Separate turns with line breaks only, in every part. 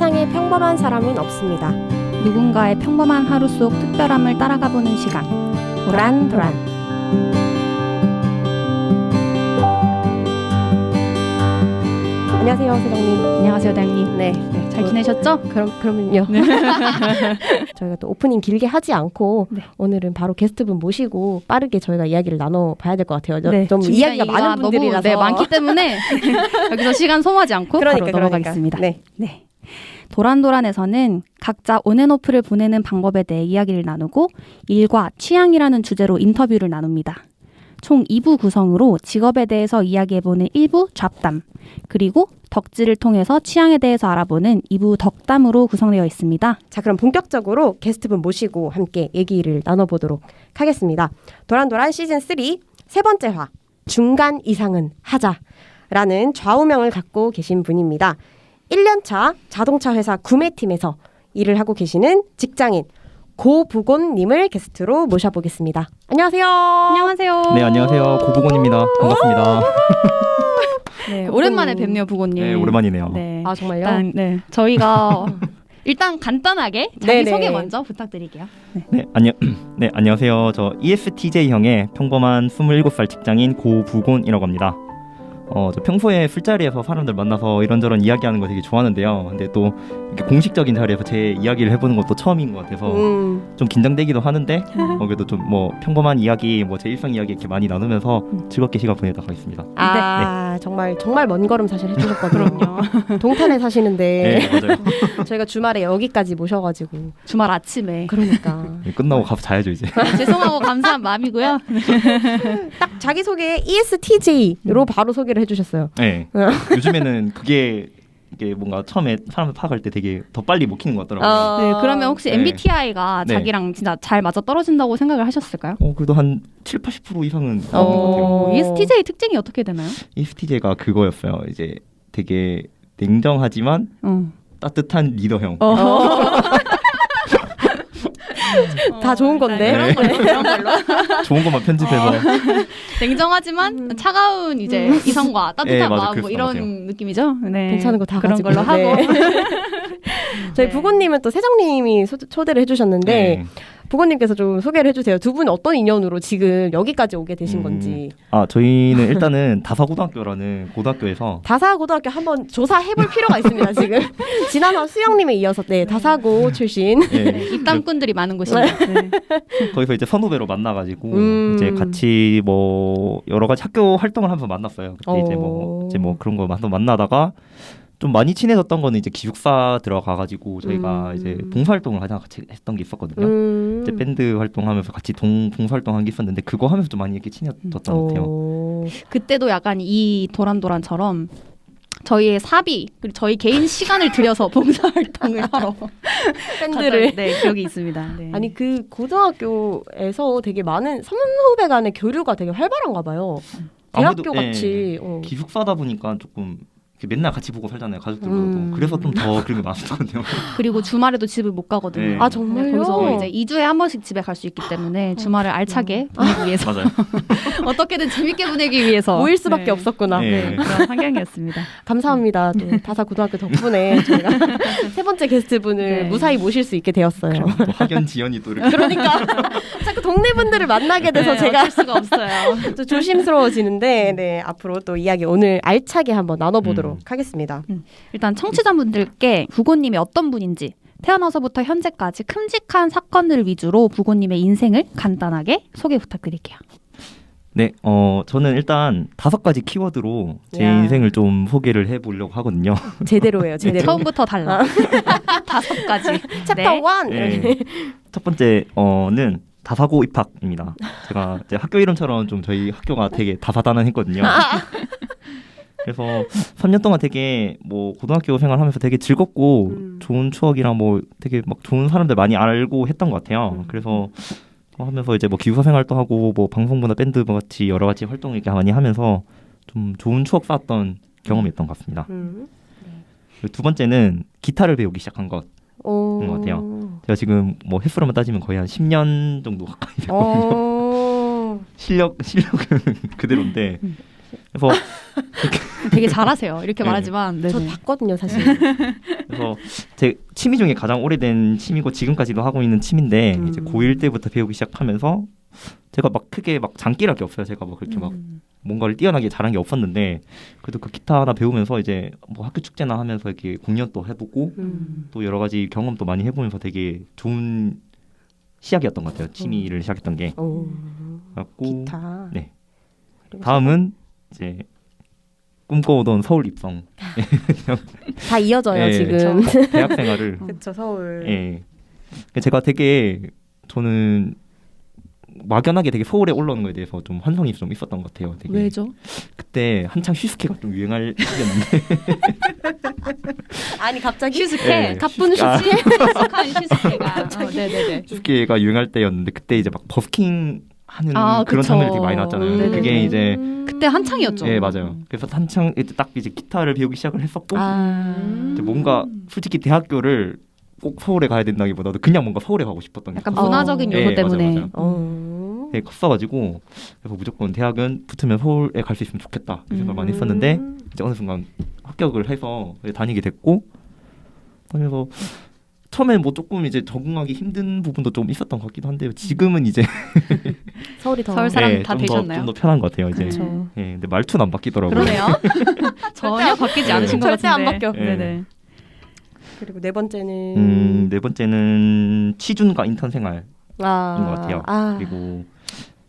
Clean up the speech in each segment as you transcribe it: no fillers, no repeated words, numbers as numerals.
세상에 평범한 사람은 없습니다.
누군가의 평범한 하루 속 특별함을 따라가보는 시간.
도란도란. 안녕하세요, 세정님.
안녕하세요, 대장님.
네.
잘 지내셨죠?
그럼요. 네. 저희가 또 오프닝 길게 하지 않고 오늘은 바로 게스트분 모시고 빠르게 저희가 이야기를 나눠봐야 될 것 같아요.
네.
좀 이야기가 많은 분들이라서
너무 많기 때문에 여기서 시간 소모하지 않고 바로 넘어가겠습니다.
네.
도란도란에서는 각자 온앤오프를 보내는 방법에 대해 이야기를 나누고 일과 취향이라는 주제로 인터뷰를 나눕니다. 총 2부 구성으로 직업에 대해서 이야기해보는 1부 잡담, 그리고 덕질을 통해서 취향에 대해서 알아보는 2부 덕담으로 구성되어 있습니다.
자, 그럼 본격적으로 게스트분 모시고 함께 얘기를 나눠보도록 하겠습니다. 도란도란 시즌3 세 번째 화, 중간 이상은 하자라는 좌우명을 갖고 계신 분입니다. 1년차 자동차 회사 구매팀에서 일을 하고 계시는 직장인 고부곤님을 게스트로 모셔보겠습니다. 안녕하세요.
안녕하세요.
네, 안녕하세요. 고부곤입니다. 반갑습니다.
네, 오랜만에 뵙네요, 부곤님.
네, 오랜만이네요.
네.
아, 정말요?
일단, 저희가 일단 간단하게 자기 소개 먼저 부탁드릴게요.
네, 안녕하세요. 저 ESTJ형의 평범한 27살 직장인 고부곤이라고 합니다. 저 평소에 술자리에서 사람들 만나서 이런저런 이야기하는 거 되게 좋아하는데요. 근데 또 이렇게 공식적인 자리에서 제 이야기를 해보는 것도 처음인 것 같아서 좀 긴장되기도 하는데 그래도 좀 뭐 평범한 이야기, 뭐 제 일상 이야기 이렇게 많이 나누면서 즐겁게 시간 보내도록 하겠습니다.
아, 정말 먼 걸음 사실 해주셨거든요.
그럼요.
동탄에 사시는데
네, 맞아요.
저희가 주말에 여기까지 모셔가지고
주말 아침에.
그러니까
끝나고 가서 자야죠 이제.
죄송하고 감사한 마음이고요.
딱 자기소개 ESTJ로 바로 소개를 해주셨어요.
네. 요즘에는 이게 뭔가 처음에 사람을 파악할 때 되게 더 빨리 먹히는 것 같더라고요.
네, 그러면 혹시
네.
MBTI가
네.
자기랑 진짜 잘 맞아 떨어진다고 생각을 하셨을까요?
그래도 한 7-80% 이상은 나오는 것 같아요.
ESTJ 특징이 어떻게 되나요?
ESTJ가 그거였어요. 이제 되게 냉정하지만 따뜻한 리더형.
다 좋은 건데.
이런 걸로.
좋은 것만 편집해서.
냉정하지만 차가운 이제 이성과 따뜻한
네, 맞아,
마음 뭐
그랬던
이런
것 같아요.
느낌이죠. 네.
괜찮은 거 다
그런
가지고.
걸로 하고.
저희
네.
부곤님은 또 세정님이 초대를 해주셨는데
네.
부곤님께서 좀 소개를 해주세요. 두 분 어떤 인연으로 지금 여기까지 오게 되신 건지.
저희는 일단은 다사고등학교라는 고등학교에서
다사고등학교 한번 조사해볼 필요가 있습니다. 지금 지난화 수영님에 이어서 다사고 출신.
네,
입담꾼들이 많은 곳입니다. 네.
거기서 이제 선후배로 만나가지고 이제 같이 뭐 여러 가지 학교 활동을 하면서 만났어요. 그때 이제 뭐 그런 거 한번 만나다가 좀 많이 친해졌던 거는 이제 기숙사 들어가가지고 저희가 이제 봉사활동을 가장 같이 했던 게 있었거든요. 이제 밴드 활동하면서 같이 봉사활동한 게 있었는데 그거 하면서 좀 많이 이렇게 친해졌던 것 같아요.
그때도 약간 이 도란도란처럼 저희의 사비 그리고 저희 개인 시간을 들여서 봉사활동을 하러
밴드를.
네, 기억이 있습니다. 네.
아니 그 고등학교에서 되게 많은 선후배 간의 교류가 되게 활발한가 봐요. 대학교
아무래도,
같이.
기숙사다 보니까 조금 맨날 같이 보고 살잖아요, 가족들보다도. 그래서 좀 더 그런 게 많았던 것 같아요.
그리고 주말에도 집을 못 가거든요.
네.
아, 정말요?
거기서 이제 2주에 한 번씩 집에 갈 수 있기 때문에 주말을 알차게 보내기 위해서
맞아요.
어떻게든 재밌게 보내기 위해서
모일 수밖에
네.
없었구나.
네.
그런 환경이었습니다.
감사합니다. 또 다사고등학교 덕분에 저희가 세 번째 게스트분을
네.
무사히 모실 수 있게 되었어요.
또 학연 지연이 또 이렇게.
그러니까 자꾸 동네 분들을 만나게 돼서
네,
제가
어쩔 수가 없어요.
좀 조심스러워지는데 네, 앞으로 또 이야기 오늘 알차게 한번 나눠보도록 하겠습니다.
일단 청취자분들께 부고님이 어떤 분인지 태어나서부터 현재까지 큼직한 사건들 위주로 부고님의 인생을 간단하게 소개 부탁드릴게요.
네, 저는 일단 5가지 키워드로 제
야.
인생을 좀 소개를 해보려고 하거든요.
제대로예요, 제대로.
처음부터 달라. 5가지.
챕터 1.
네. 첫 번째는 다사고 입학입니다. 제가 이제 학교 이름처럼 좀 저희 학교가 되게 다사다난했거든요. 그래서 3년 동안 되게 뭐 고등학교 생활하면서 되게 즐겁고 좋은 추억이랑 뭐 되게 막 좋은 사람들 많이 알고 했던 것 같아요. 그래서 하면서 이제 뭐 기숙사 생활도 하고 뭐 방송부나 밴드 뭐 같이 여러 가지 활동을 이렇게 많이 하면서 좀 좋은 추억 쌓았던 경험이었던 것 같습니다. 그리고 두 번째는 기타를 배우기 시작한 것인 것 같아요. 제가 지금 뭐 횟수로만 따지면 거의 한 10년 정도 가까이 됐거든요. 실력은 그대로인데 그래서
되게 잘하세요. 이렇게
네.
말하지만
저
네네.
봤거든요, 사실.
그래서 제 취미 중에 가장 오래된 취미고 지금까지도 하고 있는 취미인데 이제 고1 때부터 배우기 시작하면서 제가 막 크게 막 장기랄 게 없어요. 제가 막 그렇게 막 뭔가를 뛰어나게 잘한 게 없었는데 그래도 그 기타 하나 배우면서 이제 뭐 학교 축제나 하면서 이렇게 공연도 해보고 또 여러 가지 경험도 많이 해보면서 되게 좋은 시작이었던 것 같아요. 취미를 시작했던 게.
오,
그래갖고
기타.
네.
그리고
다음은 이제 꿈꿔오던 서울 입성.
다 이어져요,
예,
지금.
대학 생활을.
그쵸, 서울.
예. 제가 되게 저는 막연하게 되게 서울에 올라오는 거에 대해서 좀 환상이 좀 있었던 것 같아요. 되게.
왜죠?
그때 한창 슈스케가 좀 유행할 시기였는데
아니, 갑자기
슈스케.
예,
가쁜
슈스케.
익숙한 슈스케가. 네네네.
슈스케가 유행할 때였는데 그때 이제 막 버스킹 하는 그런
그쵸.
장면이 되게 많이 나왔잖아요.
네네네.
그게 이제
그때 한창이었죠.
예 맞아요. 그래서 한창 이제 딱 이제 기타를 배우기 시작을 했었고
아.
이제 뭔가 솔직히 대학교를 꼭 서울에 가야 된다기보다도 그냥 뭔가 서울에 가고 싶었던 게
약간
컸어요.
문화적인
어.
요소
예,
때문에.
맞아요. 되게 컸어가지고 그래서 무조건 대학은 붙으면 서울에 갈 수 있으면 좋겠다 이 생각을 많이 했었는데 이제 어느 순간 합격을 해서 다니게 됐고 그래서 처음에 뭐 조금 이제 적응하기 힘든 부분도 좀 있었던 것 같기도 한데요. 지금은 이제
서울이 더
서울 사람 다 되셨나요?
좀 더 편한 것 같아요. 이제
그쵸.
예, 근데 말투는 안 바뀌더라고요.
그러네요. 전혀 바뀌지 않으신 것
절대 안
같은데.
바뀌어.
예.
네네.
그리고 네 번째는
네 번째는 취준과 인턴 생활인 것 같아요.
아.
그리고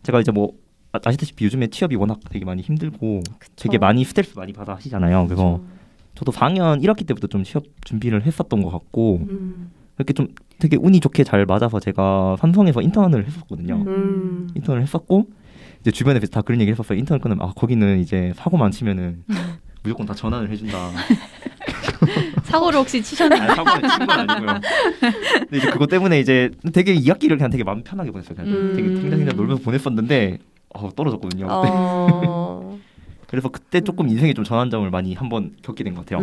제가 이제 뭐 아시다시피 요즘에 취업이 워낙 되게 많이 힘들고
그쵸.
되게 많이 스트레스 많이 받아 하시잖아요. 그래서 저도 4학년 1학기 때부터 좀 취업 준비를 했었던 것 같고 이렇게 좀 되게 운이 좋게 잘 맞아서 제가 삼성에서 인턴을 했었거든요. 인턴을 했었고 이제 주변에서 다 그런 얘기를 했었어요. 인턴을 끊으면 거기는 이제 사고만 치면은 무조건 다 전환을 해준다.
사고를 혹시 치셨나요?
아니, 사고는 친 건 아니고요. 근데 이제 그것 때문에 이제 되게 2학기를 그냥 되게 마음 편하게 보냈어요. 그냥 되게 탱탱탱탱 놀면서 보냈었는데 떨어졌거든요. 그때. 그래서 그때 조금 인생에 좀 전환점을 많이 한번 겪게 된 것 같아요.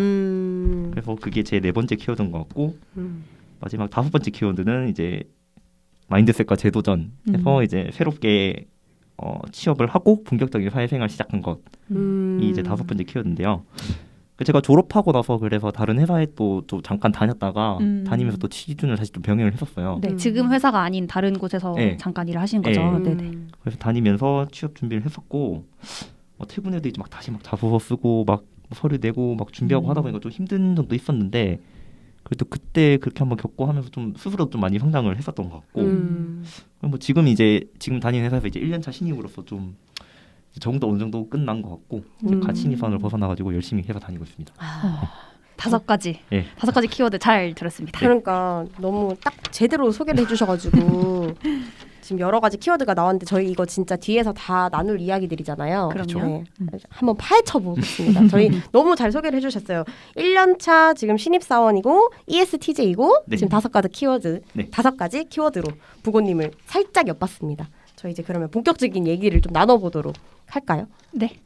그래서 그게 제 네 번째 키워드인 것 같고 마지막 다섯 번째 키워드는 이제 마인드셋과 재도전해서 이제 새롭게 취업을 하고 본격적인 사회생활 시작한 것이 이제 다섯 번째 키워드인데요. 제가 졸업하고 나서 그래서 다른 회사에 또 잠깐 다녔다가 다니면서 또 취준을 다시 좀 병행을 했었어요.
네, 지금 회사가 아닌 다른 곳에서
네.
잠깐 일을 하신 거죠.
네.
네네.
그래서 다니면서 취업 준비를 했었고 퇴근해도 이제 막 다시 막 자소서 쓰고 막 서류 내고 막 준비하고 하다 보니까 좀 힘든 점도 있었는데 그래도 그때 그렇게 한번 겪고 하면서 좀 스스로 좀 많이 성장을 했었던 것 같고 뭐 지금 다니는 회사에서 이제 1년차 신입으로서 좀 적응도 어느 정도 끝난 것 같고 이제 가치니선을 벗어나가지고 열심히 회사 다니고 있습니다.
다섯 가지.
예.
다섯 가지 키워드 잘 들었습니다.
그러니까 너무 딱 제대로 소개를 해주셔가지고 지금 여러 가지 키워드가 나왔는데 저희 이거 진짜 뒤에서 다 나눌 이야기들이잖아요.
그럼요.
네. 한번 파헤쳐 보겠습니다. 저희 너무 잘 소개를 해주셨어요. 1년차 지금 신입사원이고 ESTJ이고
네.
지금 다섯 가지 키워드,
네.
다섯 가지 키워드로 부고님을 살짝 엿봤습니다. 저희 이제 그러면 본격적인 얘기를 좀 나눠보도록 할까요?
네.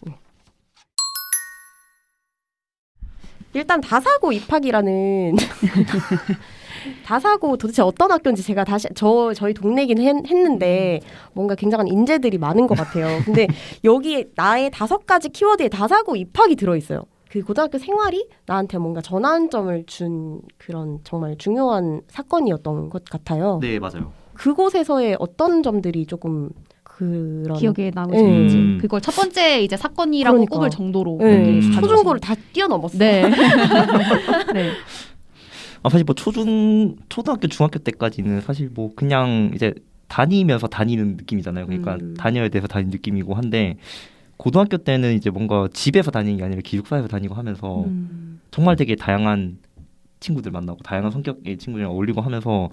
일단 다사고 입학이라는 다사고 도대체 어떤 학교인지 제가 다시 저희 동네긴 했는데 뭔가 굉장한 인재들이 많은 것 같아요. 근데 여기에 나의 다섯 가지 키워드에 다사고 입학이 들어있어요. 그 고등학교 생활이 나한테 뭔가 전환점을 준 그런 정말 중요한 사건이었던 것 같아요.
네 맞아요.
그곳에서의 어떤 점들이 조금 그런
기억에 남으시는지
음.
그걸 첫 번째 이제 사건이라고
그러니까.
꼽을 정도로
네,
가져가시는-
초중고를 다 뛰어넘었어요.
네. 네.
사실 뭐 초등학교 중학교 때까지는 사실 뭐 그냥 이제 다니면서 다니는 느낌이잖아요. 그러니까 다녀야 돼서 다니는 느낌이고 한데 고등학교 때는 이제 뭔가 집에서 다니는 게 아니라 기숙사에서 다니고 하면서 정말 되게 다양한 친구들 만나고 다양한 성격의 친구들이랑 어울리고 하면서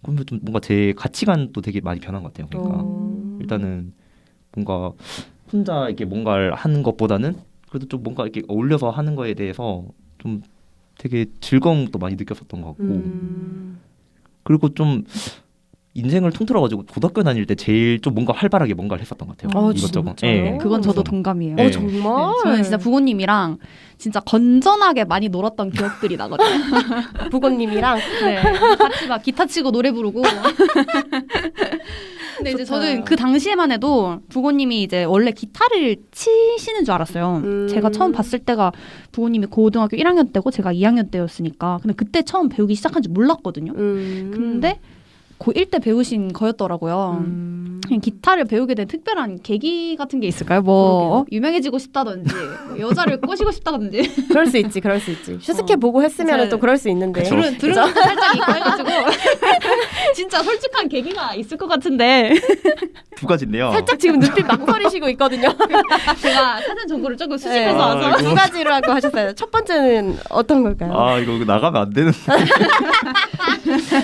그러면 좀 뭔가 제 가치관도 되게 많이 변한 것 같아요. 그러니까 일단은 뭔가 혼자 이렇게 뭔가를 하는 것보다는 그래도 좀 뭔가 이렇게 어울려서 하는 거에 대해서 좀 되게 즐거움도 많이 느꼈었던 것 같고 그리고 좀 인생을 통틀어가지고 고등학교 다닐 때 제일 좀 뭔가 활발하게 뭔가를 했었던 것 같아요. 이것저것.
진짜요?
예.
그건 저도 동감이에요.
네.
정말?
네, 저는 진짜 부모님이랑 진짜 건전하게 많이 놀았던 기억들이 나거든요.
부고님이랑
네, 같이 막 기타 치고 노래 부르고 근데 이제
좋다.
저는 그 당시에만 해도 부모님이 이제 원래 기타를 치시는 줄 알았어요. 제가 처음 봤을 때가 부모님이 고등학교 1학년 때고 제가 2학년 때였으니까. 근데 그때 처음 배우기 시작한 줄 몰랐거든요. 근데 고1 때 배우신 거였더라고요. 그냥 기타를 배우게 된 특별한 계기 같은 게 있을까요? 뭐 유명해지고 싶다든지 뭐 여자를 꼬시고 싶다든지.
그럴 수 있지, 그럴 수 있지. 슈스케 보고 했으면
맞아요.
또 그럴 수 있는데.
들은 것도 살짝 있고 해가지고 진짜 솔직한 계기가 있을 것 같은데
두 가지인데요.
살짝 지금 눈빛 망설이시고 있거든요.
제가 사전 정보를 조금
네.
수집해서 와서
두 가지로 하고 하셨어요. 첫 번째는 어떤 걸까요?
아 이거 나가면 안 되는.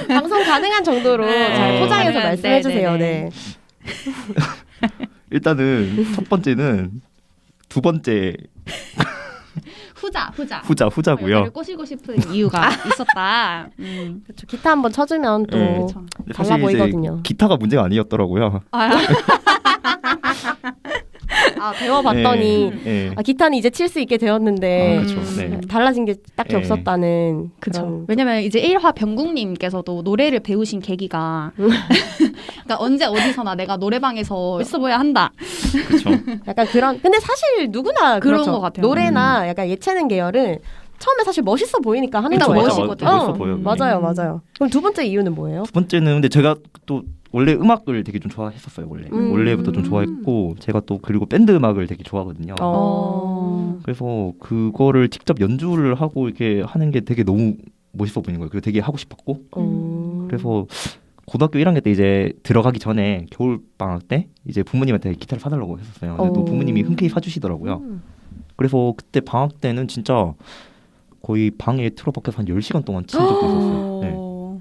방송 가능한 정도로
네.
잘 포장해서
가능한,
말씀해 주세요.
네.
네.
일단은 첫 번째는 두 번째 후자고요.
여자를 꼬시고 싶은 이유가 있었다.
그렇죠. 기타 한번 쳐주면 또
네.
그렇죠.
근데
달라
사실 이제
보이거든요.
기타가 문제가 아니었더라고요.
아, 배워봤더니
네.
아, 기타는 이제 칠 수 있게 되었는데
그렇죠. 네.
달라진 게 딱히
네.
없었다는
그렇죠.
그런.
왜냐면 이제 1화 병국님께서도 노래를 배우신 계기가 그러니까 언제 어디서나 내가 노래방에서 있어 보여야 한다.
그렇죠.
약간 그런. 근데 사실 누구나
그런
그렇죠.
것 같아요.
노래나 약간 예체능 계열은 처음에 사실 멋있어 보이니까 하는
일단
거예요.
멋있거든요.
멋있어 보여요.
맞아요, 맞아요. 그럼 두 번째 이유는 뭐예요?
두 번째는 근데 제가 또 원래 음악을 되게 좀 좋아했었어요. 원래부터 좀 좋아했고 제가 또 그리고 밴드 음악을 되게 좋아하거든요. 그래서 그거를 직접 연주를 하고 이렇게 하는 게 되게 너무 멋있어 보이는 거예요. 그리고 되게 하고 싶었고 그래서 고등학교 1학년 때 이제 들어가기 전에 겨울 방학 때 이제 부모님한테 기타를 사달라고 했었어요. 근데 또 부모님이 흔쾌히 사주시더라고요. 그래서 그때 방학 때는 진짜 거의 방에 틀어박혀서 한 10시간 동안 친 적도 있었어요. 네.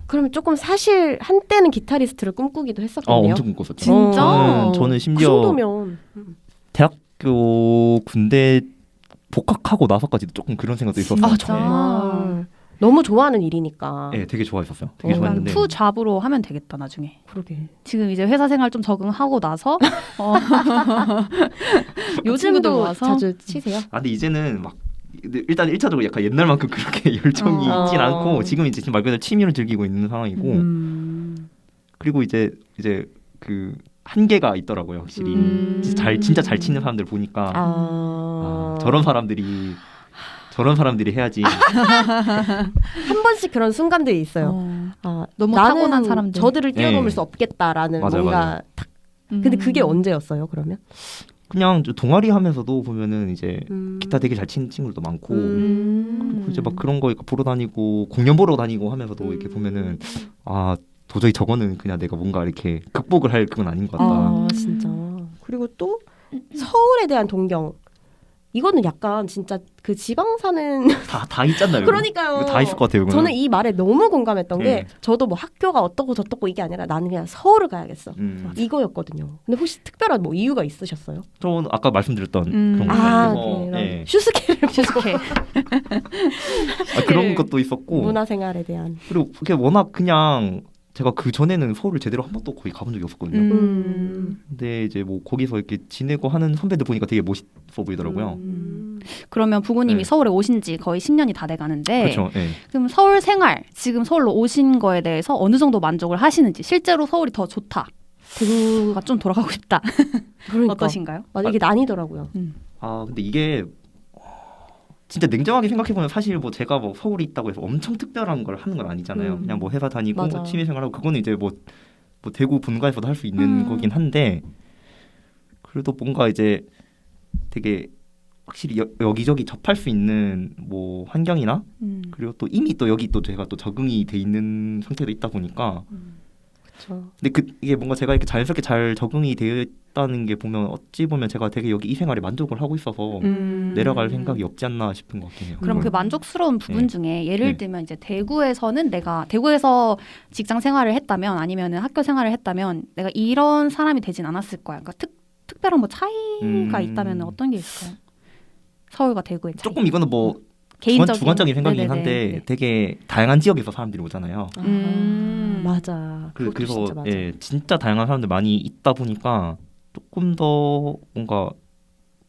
그러면 조금 사실 한때는 기타리스트를 꿈꾸기도 했었겠네요.
엄청 꿈꿨었죠.
진짜?
저는
그
심지어
정도면
대학교 군대 복학하고 나서까지도 조금 그런 생각도 있었어요.
아, 정말 너무 좋아하는 일이니까.
네, 되게 좋아했었어요. 되게
약간
좋아했는데
푸 잡으로 하면 되겠다 나중에.
그러게.
지금 이제 회사 생활 좀 적응하고 나서
요즘도
친구들 모아서?
자주 치세요?
아 근데 이제는 막 일단 1차적으로 약간 옛날만큼 그렇게 열정이 있진 않고 지금 이제 지금 말 그대로 취미로 즐기고 있는 상황이고 그리고 이제 그 한계가 있더라고요. 확실히 진짜 잘 치는 사람들 보니까 저런 사람들이 해야지.
한 번씩 그런 순간들이 있어요.
너무
나는
타고난 사람들.
저들을 뛰어넘을
네.
수 없겠다라는
맞아요,
뭔가
맞아요.
탁. 근데 그게 언제였어요? 그러면?
그냥 저 동아리 하면서도 보면은 이제 기타 되게 잘 치는 친구들도 많고 그리고 이제 막 그런 거 보러 다니고 공연 보러 다니고 하면서도 이렇게 보면은 아 도저히 저거는 그냥 내가 뭔가 이렇게 극복을 할 그건 아닌 것 같다.
진짜. 그리고 또 서울에 대한 동경. 이거는 약간 진짜 그 지방 사는
다 있잖아요.
그러니까요.
이거 다 있을 것 같아요. 이거는.
저는 이 말에 너무 공감했던 게
네.
저도 뭐 학교가 어떻고 저떻고 이게 아니라 나는 그냥 서울을 가야겠어.
음.
이거였거든요. 근데 혹시 특별한 뭐 이유가 있으셨어요?
저는 아까 말씀드렸던 그런 거
아,
있어요. 네.
슈스케를
슈스케.
그런 것도 있었고
문화생활에 대한.
그리고 그게 워낙 그냥 제가 그 전에는 서울을 제대로 한 번도 거의 가본 적이 없었거든요. 근데 이제 뭐 거기서 이렇게 지내고 하는 선배들 보니까 되게 멋있어 보이더라고요.
그러면 부모님이
네.
서울에 오신 지 거의 10년이 다 돼가는데
그렇죠. 네.
그럼 서울 생활, 지금 서울로 오신 거에 대해서 어느 정도 만족을 하시는지 실제로 서울이 더 좋다. 대구가 좀 돌아가고 싶다.
그러니까.
어떠신가요?
맞아, 이게 난이더라고요.
아 근데 이게 진짜 냉정하게 생각해 보면 사실 뭐 제가 뭐 서울에 있다고 해서 엄청 특별한 걸 하는 건 아니잖아요. 그냥 뭐 회사 다니고
맞아.
취미생활하고 그거는 이제 뭐 대구 본가에서도 할 수 있는 거긴 한데 그래도 뭔가 이제 되게 확실히 여기저기 접할 수 있는 뭐 환경이나 그리고 또 이미 또 여기 또 제가 또 적응이 돼 있는 상태도 있다 보니까
그렇죠.
근데 이게 뭔가 제가 이렇게 자연스럽게 잘 적응이 되어 있다는 게 보면 어찌 보면 제가 되게 여기 이 생활에 만족을 하고 있어서 내려갈 생각이 없지 않나 싶은 것 같긴 해요.
그럼 그 만족스러운 부분
네.
중에 예를
네.
들면 이제 대구에서는 내가 대구에서 직장 생활을 했다면 아니면 학교 생활을 했다면 내가 이런 사람이 되진 않았을 거야. 그러니까 특별한 뭐 차이가 있다면 어떤 게 있을까요? 서울과 대구의 차이.
조금 이거는 뭐
개인적인
주관적인 생각이긴
네네네.
한데
네.
되게 다양한 지역에서 사람들이 오잖아요.
맞아. 그것도
그래서
진짜 맞아.
예, 진짜 다양한 사람들 많이 있다 보니까 조금 더 뭔가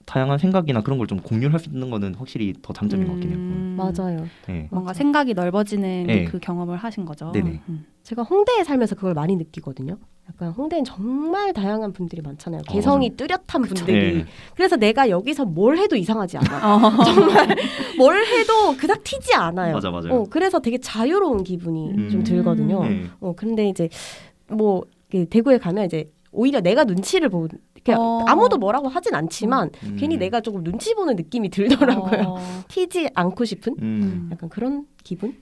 다양한 생각이나 그런 걸 좀 공유할 수 있는 거는 확실히 더 장점인 것 같긴 해요.
맞아요.
네.
뭔가 생각이 넓어지는
네.
그 경험을 하신 거죠.
네네.
제가 홍대에 살면서 그걸 많이 느끼거든요. 약간 홍대엔 정말 다양한 분들이 많잖아요.
어,
개성이 뚜렷한 분들이.
네.
그래서 내가 여기서 뭘 해도 이상하지 않아.
어.
정말 뭘 해도 그닥 튀지 않아요.
맞아요.
그래서 되게 자유로운 기분이 좀 들거든요.
네.
근데 이제 뭐 대구에 가면 이제 오히려 내가 눈치를 보고 아무도 뭐라고 하진 않지만 괜히 내가 조금 눈치 보는 느낌이 들더라고요. 튀지 않고 싶은 약간 그런 기분?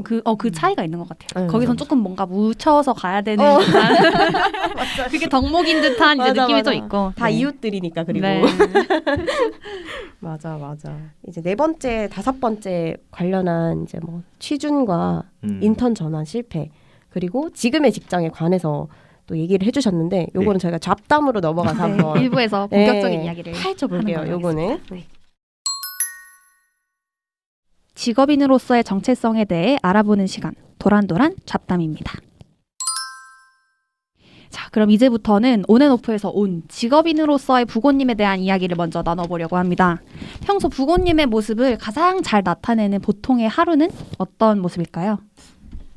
그 차이가 있는 것 같아요.
네,
거기선
맞아.
조금 뭔가 묻혀서 가야 되는 듯한 그게 덕목인 듯한 이제
맞아,
느낌이
맞아.
또 있고
다
네.
이웃들이니까 그리고
네.
맞아. 이제 4번째, 5번째 관련한 이제 뭐 취준과 인턴 전환 실패 그리고 지금의 직장에 관해서 또 얘기를 해주셨는데 요거는 저희가 잡담으로 넘어가서
네,
한번
일부에서 본격적인 이야기를
파헤쳐 볼게요.
하는 걸로
요거는
직업인으로서의 정체성에 대해 알아보는 시간 도란도란 잡담입니다. 자, 그럼 이제부터는 온앤오프에서 온 직업인으로서의 부고님에 대한 이야기를 먼저 나눠보려고 합니다. 평소 부고님의 모습을 가장 잘 나타내는 보통의 하루는 어떤 모습일까요?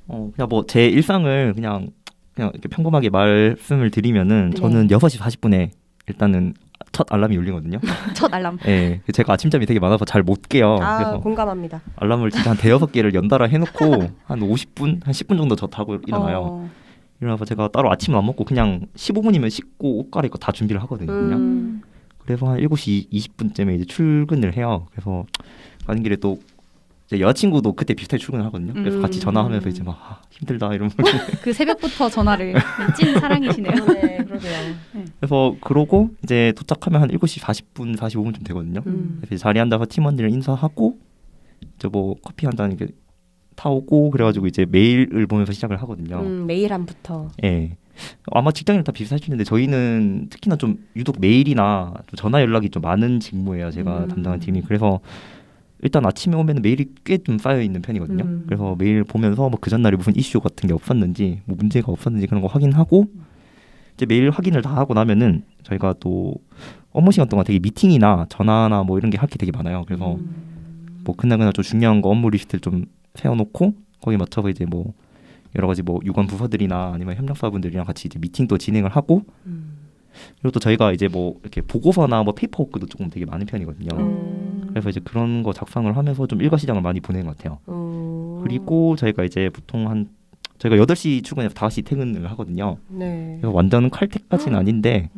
그냥 뭐 제 일상을 그냥 이렇게 평범하게 말씀을 드리면은
네.
저는 6시 40분에 일단은 첫 알람이 울리거든요.
첫 알람.
네, 제가 아침잠이 되게 많아서 잘 못 깨요. 그래서
공감합니다.
알람을 진짜 한 대여섯 개를 연달아 해놓고 한 50분, 한 10분 정도 저 타고 일어나요. 일어나서 제가 따로 아침을 안 먹고 그냥 15분이면 씻고 옷 갈아입고 다 준비를 하거든요. 그래서 한 7시 20분쯤에 이제 출근을 해요. 그래서 가는 길에 또 이제 여자친구도 그때 비슷하게 출근을 하거든요. 그래서 같이 전화하면서 이제 막 힘들다 이러면서
그 새벽부터 전화를 찐 사랑이시네요.
그러게요.
그래서 그러고 이제 도착하면 한 7시 40분, 45분쯤 되거든요. 그래서 자리에 앉아서 팀원들 인사하고 이제 뭐 커피 한 잔 이렇게 타오고 그래가지고 이제 메일을 보면서 시작을 하거든요.
메일함부터.
예. 아마 직장인은 다 비슷하실 텐데 저희는 특히나 좀 유독 메일이나 좀 전화 연락이 좀 많은 직무예요. 제가 담당한 팀이. 그래서 일단 아침에 오면 메일이 꽤 좀 쌓여 있는 편이거든요. 그래서 메일 보면서 뭐 그 전날에 무슨 이슈 같은 게 없었는지, 뭐 문제가 없었는지 그런 거 확인하고 이제 메일 확인을 다 하고 나면은 저희가 또 업무 시간 동안 되게 미팅이나 전화나 뭐 이런 게 할 게 되게 많아요. 그래서 뭐 그날 좀 중요한 거 업무 리스트를 좀 세워놓고 거기에 맞춰서 이제 뭐 여러 가지 뭐 유관 부서들이나 아니면 협력사분들이랑 같이 이제 미팅도 진행을 하고 그리고 또 저희가 이제 뭐 이렇게 보고서나 뭐 페이퍼워크도 조금 되게 많은 편이거든요. 그래서 이제 그런 거 작성을 하면서 좀 일과 시장을 많이 보내는 것 같아요. 그리고 저희가 이제 보통 저희가 8시 출근해서 5시 퇴근을 하거든요.
네.
그래서 완전 칼퇴까지는 아닌데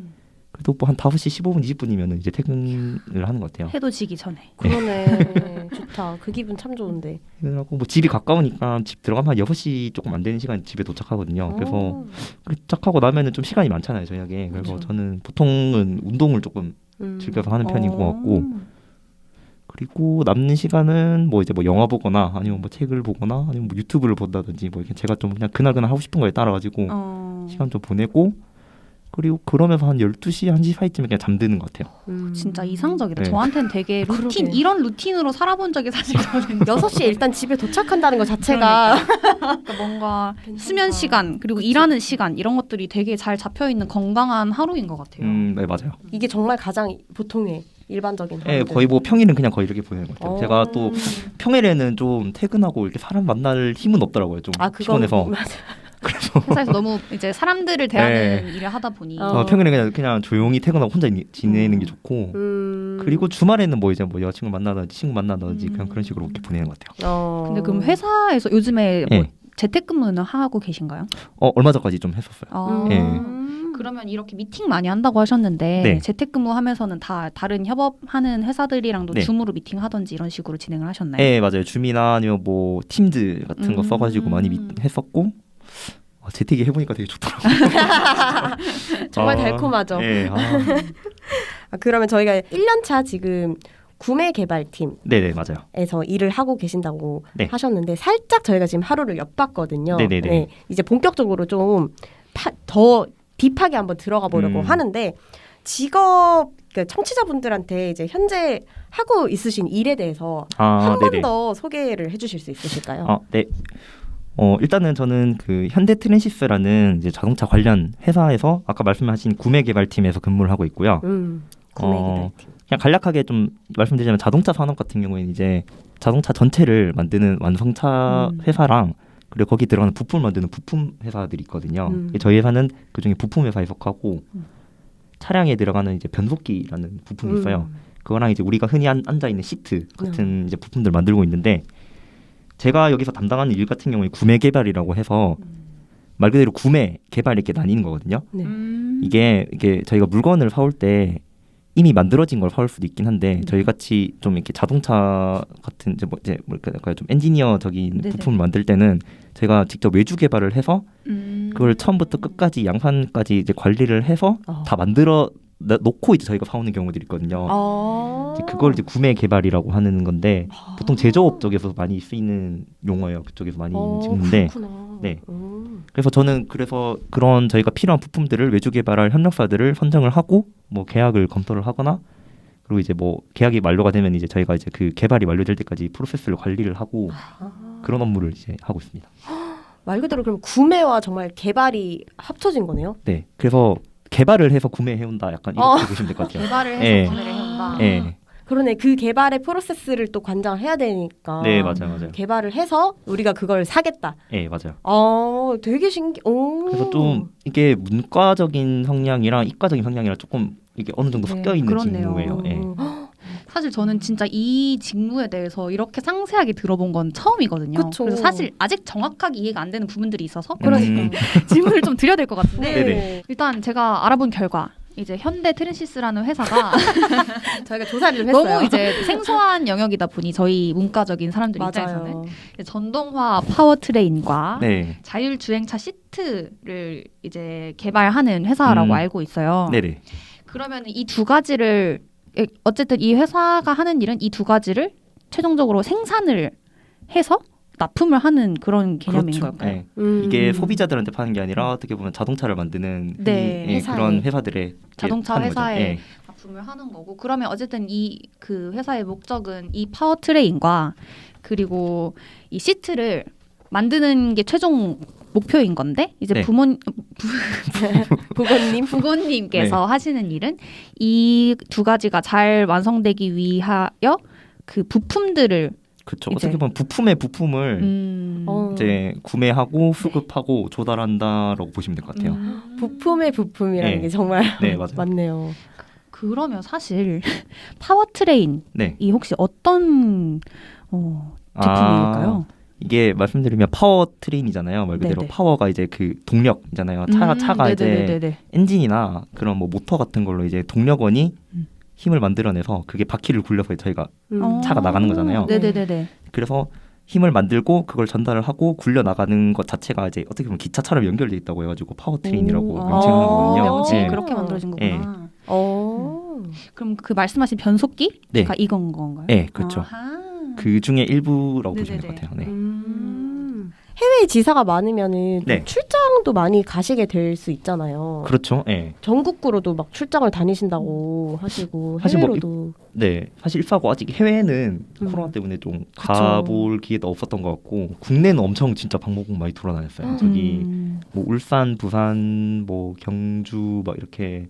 그래도 뭐 한 5시 15분, 20분이면 이제 퇴근을 하는 것 같아요.
해도 지기 전에.
그러네. 좋다. 그 기분 참 좋은데.
퇴근하고 뭐 집이 가까우니까 집 들어가면 한 6시 조금 안 되는 시간에 집에 도착하거든요. 그래서 도착하고 나면은 좀 시간이 많잖아요, 저녁에. 그래서
그렇죠.
저는 보통은 운동을 조금 즐겨서 하는 편인 것 같고 그리고 남는 시간은 뭐 이제 뭐 영화 보거나 아니면 뭐 책을 보거나 아니면 뭐 유튜브를 본다든지 뭐 이렇게 제가 좀 그냥 그날 하고 싶은 거에 따라가지고 시간 좀 보내고 그리고 그러면서 한 12시, 1시 사이쯤에 그냥 잠드는 것 같아요.
진짜 이상적이다.
네.
저한테는 되게 루틴,
그러게.
이런 루틴으로 살아본 적이 사실 저는
6시에 일단 집에 도착한다는 것 자체가
그러니까 뭔가 수면 시간 그리고 일하는 시간 이런 것들이 되게 잘 잡혀 있는 건강한 하루인 것 같아요.
네, 맞아요.
이게 정말 가장 보통의 일반적인
네,
하루들.
거의 뭐 평일은 그냥 거의 이렇게 보내는 것 같아요. 제가 또 평일에는 좀 퇴근하고 이렇게 사람 만날 힘은 없더라고요. 좀
그건
피곤해서.
맞아.
그래서
회사에서 너무 이제 사람들을 대하는 일을 하다 보니
평일에 그냥 조용히 퇴근하고 혼자 지내는 게 좋고 그리고 주말에는 뭐 이제 뭐 여자친구 만나든지 친구 만나든지 그냥 그런 식으로 이렇게 보내는 것 같아요.
근데 그럼 회사에서 요즘에 뭐
네.
재택근무는 하고 계신가요?
얼마 전까지 좀 했었어요. 네.
그러면 이렇게 미팅 많이 한다고 하셨는데
네.
재택근무하면서는 다 다른 협업하는 회사들이랑도
네.
줌으로 미팅하던지 이런 식으로 진행을 하셨나요?
네, 맞아요. 줌이나 아니면 뭐 팀즈 같은 거 써가지고 많이 했었고 재택이 해보니까 되게 좋더라고요.
정말 달콤하죠.
네,
그러면 저희가 1년차 지금 구매 개발팀에서
네네, 맞아요.
일을 하고 계신다고
네.
하셨는데 살짝 저희가 지금 하루를 엿봤거든요.
네네네.
네, 이제 본격적으로 좀 더 딥하게 한번 들어가 보려고 하는데 직업 그러니까 청취자분들한테 이제 현재 하고 있으신 일에 대해서 한 번
네네.
더 소개를 해주실 수 있으실까요?
네. 일단은 저는 그 현대 트랜시스라는 이제 자동차 관련 회사에서 아까 말씀하신 구매 개발팀에서 근무를 하고 있고요.
구매 개발팀.
그냥 간략하게 좀 말씀드리자면 자동차 산업 같은 경우에는 이제 자동차 전체를 만드는 완성차 회사랑 그리고 거기 들어가는 부품을 만드는 부품 회사들이 있거든요. 저희 회사는 그중에 부품 회사에 속하고 차량에 들어가는 이제 변속기라는 부품이 있어요. 그거랑 이제 우리가 흔히 앉아 있는 시트 같은 이제 부품들 만들고 있는데 제가 여기서 담당하는 일 같은 경우에 구매 개발이라고 해서 말 그대로 구매 개발 이렇게 나뉘는 거거든요.
네.
이게 저희가 물건을 사올 때 이미 만들어진 걸 사올 수도 있긴 한데 저희 같이 좀 이렇게 자동차 같은 이제 뭐랄까요 좀 엔지니어적인
네네.
부품을 만들 때는 저희가 직접 외주 개발을 해서 그걸 처음부터 끝까지 양산까지 이제 관리를 해서 다 만들어 놓고 이제 저희가 사오는 경우들이 있거든요. 이제 그걸 이제 구매 개발이라고 하는 건데 보통 제조업 쪽에서 많이 쓰이는 용어예요. 그쪽에서 많이 찍는데 네. 그래서 저는 그런 저희가 필요한 부품들을 외주 개발할 협력사들을 선정을 하고 뭐 계약을 검토를 하거나 그리고 이제 뭐 계약이 만료가 되면 이제 저희가 이제 그 개발이 완료될 때까지 프로세스를 관리를 하고 그런 업무를 이제 하고 있습니다.
말 그대로 그럼 구매와 정말 개발이 합쳐진 거네요.
네. 그래서 개발을 해서 구매해온다. 약간 이렇게 보시면 될 것 같아요.
개발을 해서
네.
구매를 해온다.
네.
그러네. 그 개발의 프로세스를 또 관장을 해야 되니까.
네, 맞아요.
개발을 해서 우리가 그걸 사겠다.
네, 맞아요.
되게 오.
그래서 좀 이게 문과적인 성향이랑 이과적인 성향이랑 조금 이게 어느 정도
네,
섞여 있는
그렇네요.
직무예요. 네.
사실 저는 진짜 이 직무에 대해서 이렇게 상세하게 들어본 건 처음이거든요.
그쵸.
그래서 사실 아직 정확하게 이해가 안 되는 부분들이 있어서
그러니까.
질문을 좀 드려야 될 것 같은데
네네.
일단 제가 알아본 결과 이제 현대 트랜시스라는 회사가
저희가 조사를 좀 했어요.
너무 이제 생소한 영역이다 보니 저희 문과적인 사람들 입장에서는
맞아요.
이제 전동화 파워트레인과
네.
자율주행차 시트를 이제 개발하는 회사라고 알고 있어요.
네네.
그러면 이 두 가지를 어쨌든 이 회사가 하는 일은 이 두 가지를 최종적으로 생산을 해서 납품을 하는 그런 개념인
그렇죠.
걸까요?
네. 이게 소비자들한테 파는 게 아니라 어떻게 보면 자동차를 만드는
네,
그런 회사들의
자동차
하는 거죠.
회사에
네.
납품을 하는 거고 그러면 어쨌든 이 그 회사의 목적은 이 파워트레인과 그리고 이 시트를 만드는 게 최종 목표인 건데 이제
네.
부모님께서 하시는 일은 이 두 가지가 잘 완성되기 위하여 그 부품들을
그렇죠.
이제-
어떻게 보면 부품의 부품을 이제 구매하고 수급하고 조달한다라고 보시면 될 것 같아요.
부품의 부품이라는
네.
게 정말
네, 맞아요.
맞네요.
그러면 사실 파워트레인이
네.
혹시 어떤 제품일까요?
이게 말씀드리면 파워 트레인이잖아요. 말 그대로
네네.
파워가 이제 그 동력이잖아요. 차가 이제
네네네네.
엔진이나 그런 뭐 모터 같은 걸로 이제 동력원이 힘을 만들어내서 그게 바퀴를 굴려서 저희가 차가 나가는 거잖아요.
네네네네.
그래서 힘을 만들고 그걸 전달을 하고 굴려 나가는 것 자체가 이제 어떻게 보면 기차처럼 연결돼 있다고 해가지고 파워 트레인이라고 명칭하는 거거든요.
명칭이
네.
그렇게 만들어진 거구나. 그럼 그 말씀하신 변속기가
네.
이건 건가요?
네, 그렇죠.
아하.
그 중에 일부라고 보시면 될
네네네.
것 같아요. 네.
해외에 지사가 많으면은 또
네.
출장도 많이 가시게 될 수 있잖아요.
그렇죠. 네.
전국구로도 막 출장을 다니신다고 하시고
사실 뭐
해외로도
네, 사실 입사하고 아직 해외는 코로나 때문에 좀 가볼 기회도 없었던 것 같고 국내는 엄청 진짜 방문국 많이 돌아다녔어요. 저기 뭐 울산, 부산, 뭐 경주 막 이렇게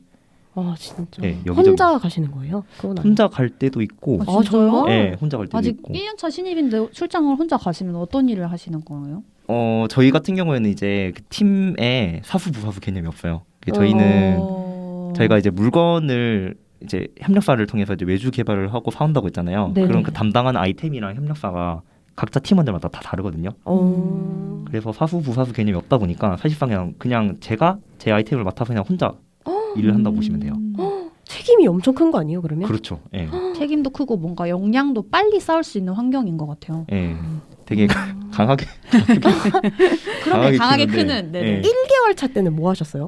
진짜
네, 여기저기.
혼자 가시는 거예요? 그건 아니에요.
혼자 갈 때도 있고,
아, 진짜요?
네, 혼자 갈 때도
아직
있고.
1년차 신입인데 출장을 혼자 가시면 어떤 일을 하시는 거예요?
저희 같은 경우에는 이제 그 팀에 사수 부사수 개념이 없어요. 저희는 저희가 이제 물건을 이제 협력사를 통해서 이제 외주 개발을 하고 사온다고 했잖아요.
네네.
그럼 그 담당하는 아이템이랑 협력사가 각자 팀원들마다 다 다르거든요. 그래서 사수 부사수 개념이 없다 보니까 사실상 그냥 제가 제 아이템을 맡아서 그냥 혼자 일을 한다고 보시면 돼요.
책임이 엄청 큰 거 아니에요, 그러면?
그렇죠. 예.
책임도 크고 뭔가 역량도 빨리 쌓을 수 있는 환경인 것 같아요.
예. 되게 강하게
그러면 강하게
키우는데,
크는 네네.
예.
1개월 차 때는 뭐 하셨어요?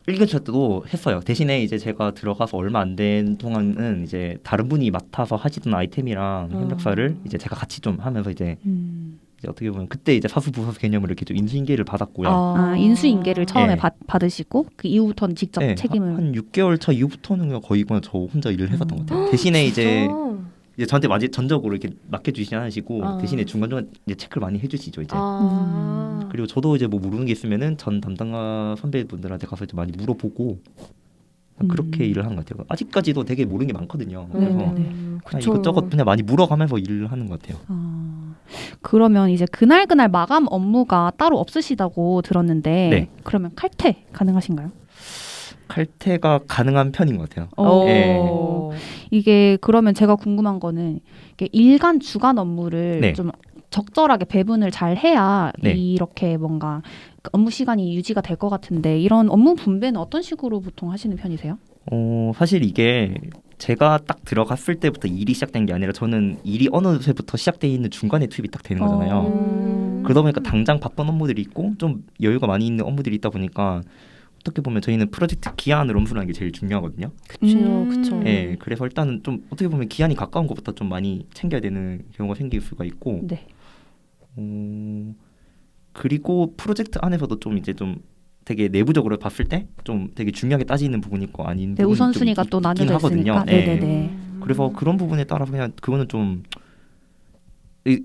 1개월 때도 했어요. 대신에 이제 제가 들어가서 얼마 안 된 동안은 이제 다른 분이 맡아서 하시던 아이템이랑 협력사를 이제 제가 같이 좀 하면서 이제 어떻게 보면 그때 이제 사수 부사수 개념을 이렇게 좀 인수인계를 받았고요.
인수인계를 처음에
네.
받으시고 그 이후부터는 직접
네,
책임을
한 6개월 차 이후부터는 그냥 거의 그냥 저 혼자 일을 했었던 것 같아요. 대신에 이제 저한테 전적으로 이렇게 맡겨주시지 않으시고 대신에 중간중간 이제 체크를 많이 해주시죠 이제. 그리고 저도 이제 뭐 모르는 게 있으면은 전 담당가 선배분들한테 가서 이제 많이 물어보고 그렇게 일을 하는 것 같아요. 아직까지도 되게 모르는 게 많거든요. 그래서 그냥 이것저것 그냥 많이 물어가면서 일을 하는 것 같아요.
그러면 이제 그날 마감 업무가 따로 없으시다고 들었는데
네.
그러면 칼퇴 가능하신가요?
칼퇴가 가능한 편인 것 같아요.
어.
예.
이게 그러면 제가 궁금한 거는 이게 일간 주간 업무를
네.
좀 적절하게 배분을 잘 해야
네.
이렇게 뭔가 업무 시간이 유지가 될 것 같은데 이런 업무 분배는 어떤 식으로 보통 하시는 편이세요?
사실 이게 제가 딱 들어갔을 때부터 일이 시작된 게 아니라 저는 일이 어느 새부터 시작돼 있는 중간에 투입이 딱 되는 거잖아요. 그러다 보니까 당장 바쁜 업무들이 있고 좀 여유가 많이 있는 업무들이 있다 보니까 어떻게 보면 저희는 프로젝트 기한을 엄수라는 게 제일 중요하거든요.
그쵸.
예, 그래서 일단은 좀 어떻게 보면 기한이 가까운 것부터 좀 많이 챙겨야 되는 경우가 생길 수가 있고,
네.
그리고 프로젝트 안에서도 좀 이제 좀 되게 내부적으로 봤을 때 좀 되게 중요하게 따지는 부분이 있고 아닌
네,
부분이
우선순위가
좀
또
있긴
나뉘어져
하거든요.
있으니까.
예.
네네네.
그래서 그런 부분에 따라서 그냥 그거는 좀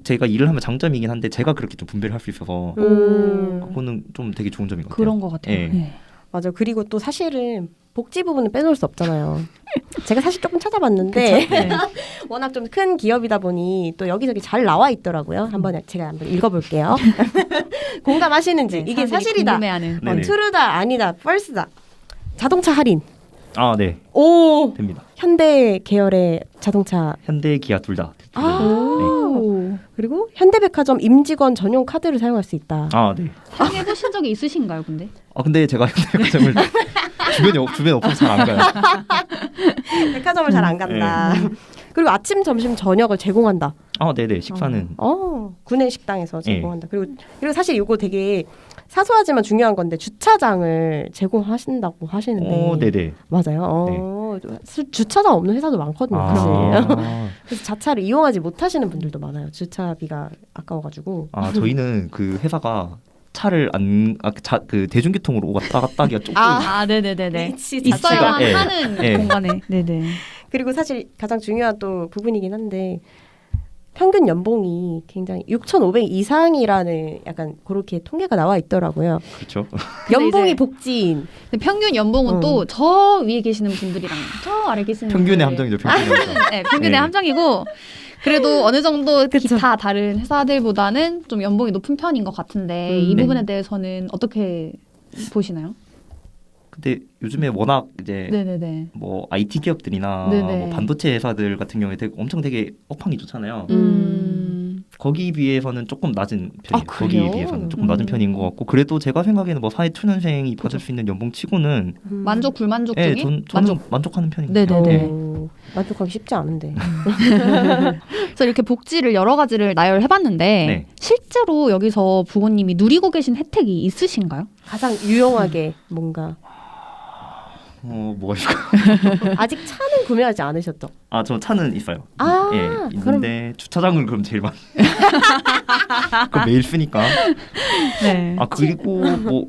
제가 일을 하면 장점이긴 한데 제가 그렇게 좀 분배를 할 수 있어서 그거는 좀 되게 좋은 점인 것 같아요.
그런 것 같아요.
예.
네.
맞아. 그리고 또 사실은 복지 부분은 빼놓을 수 없잖아요. 제가 사실 조금 찾아봤는데
네.
워낙 좀 큰 기업이다 보니 또 여기저기 잘 나와 있더라고요. 제가 한번 읽어볼게요. 공감하시는지. 이게 사실이다.
궁금해하는.
네네.
트루다 아니다. 펄스다. 자동차 할인.
아, 네,
오.
됩니다.
현대 계열의 자동차.
현대, 기아 둘 다.
오.
그리고 현대백화점 임직원 전용 카드를 사용할 수 있다.
아, 네.
사용해 보신 적이 있으신가요, 근데?
근데 제가 현대백화점을 주변에 없어서 잘 안 가요.
백화점을 잘 안 간다. 그리고 아침, 점심, 저녁을 제공한다.
아, 네네. 식사는
구내 식당에서 제공한다. 그리고 사실 이거 되게 사소하지만 중요한 건데 주차장을 제공하신다고 하시는데.
네네.
맞아요. 주차장 없는 회사도 많거든요. 사실. 그래서 자차를 이용하지 못하시는 분들도 많아요. 주차비가 아까워가지고.
저희는 그 회사가 차를 그 대중교통으로 왔다 갔다 하기가 조금
네네네네.
위치
있어야
자체가-
하는
예.
공간에. 네네.
그리고 사실 가장 중요한 또 부분이긴 한데 평균 연봉이 굉장히 6,500 이상이라는 약간 그렇게 통계가 나와 있더라고요.
그렇죠.
연봉이
이제-
복지인.
근데 평균 연봉은 또 저 위에 계시는 분들이랑 저 아래 계시는
평균의
분들.
함정이죠. 평균의 함정.
네, 평균의
네.
함정이고 그래도 어느 정도
그쵸.
기타 다른 회사들보다는 좀 연봉이 높은 편인 것 같은데 이
네.
부분에 대해서는 어떻게 보시나요?
근데 요즘에 워낙 이제
네네네.
뭐 IT 기업들이나
네네.
뭐 반도체 회사들 같은 경우에 되게 업황이 좋잖아요. 거기 비해서는 조금 낮은 편이에요. 거기에
그래요?
비해서는 조금 낮은 편인 것 같고 그래도 제가 생각에는 뭐 사회 초년생이 받을 수 있는 연봉치고는
만족 불만족중에
저는 만족하는 편인 것
네네네.
같아요.
네. 만족하기 쉽지 않은데.
그래서 이렇게 복지를 여러 가지를 나열해봤는데
네.
실제로 여기서 부모님이 누리고 계신 혜택이 있으신가요?
가장 유용하게 뭔가.
뭐가 있을까?
아직 차는 구매하지 않으셨죠?
저 차는 있어요.
그럼
있는데 주차장은 그럼 제일 많. 그럼 매일 쓰니까.
네.
그리고 뭐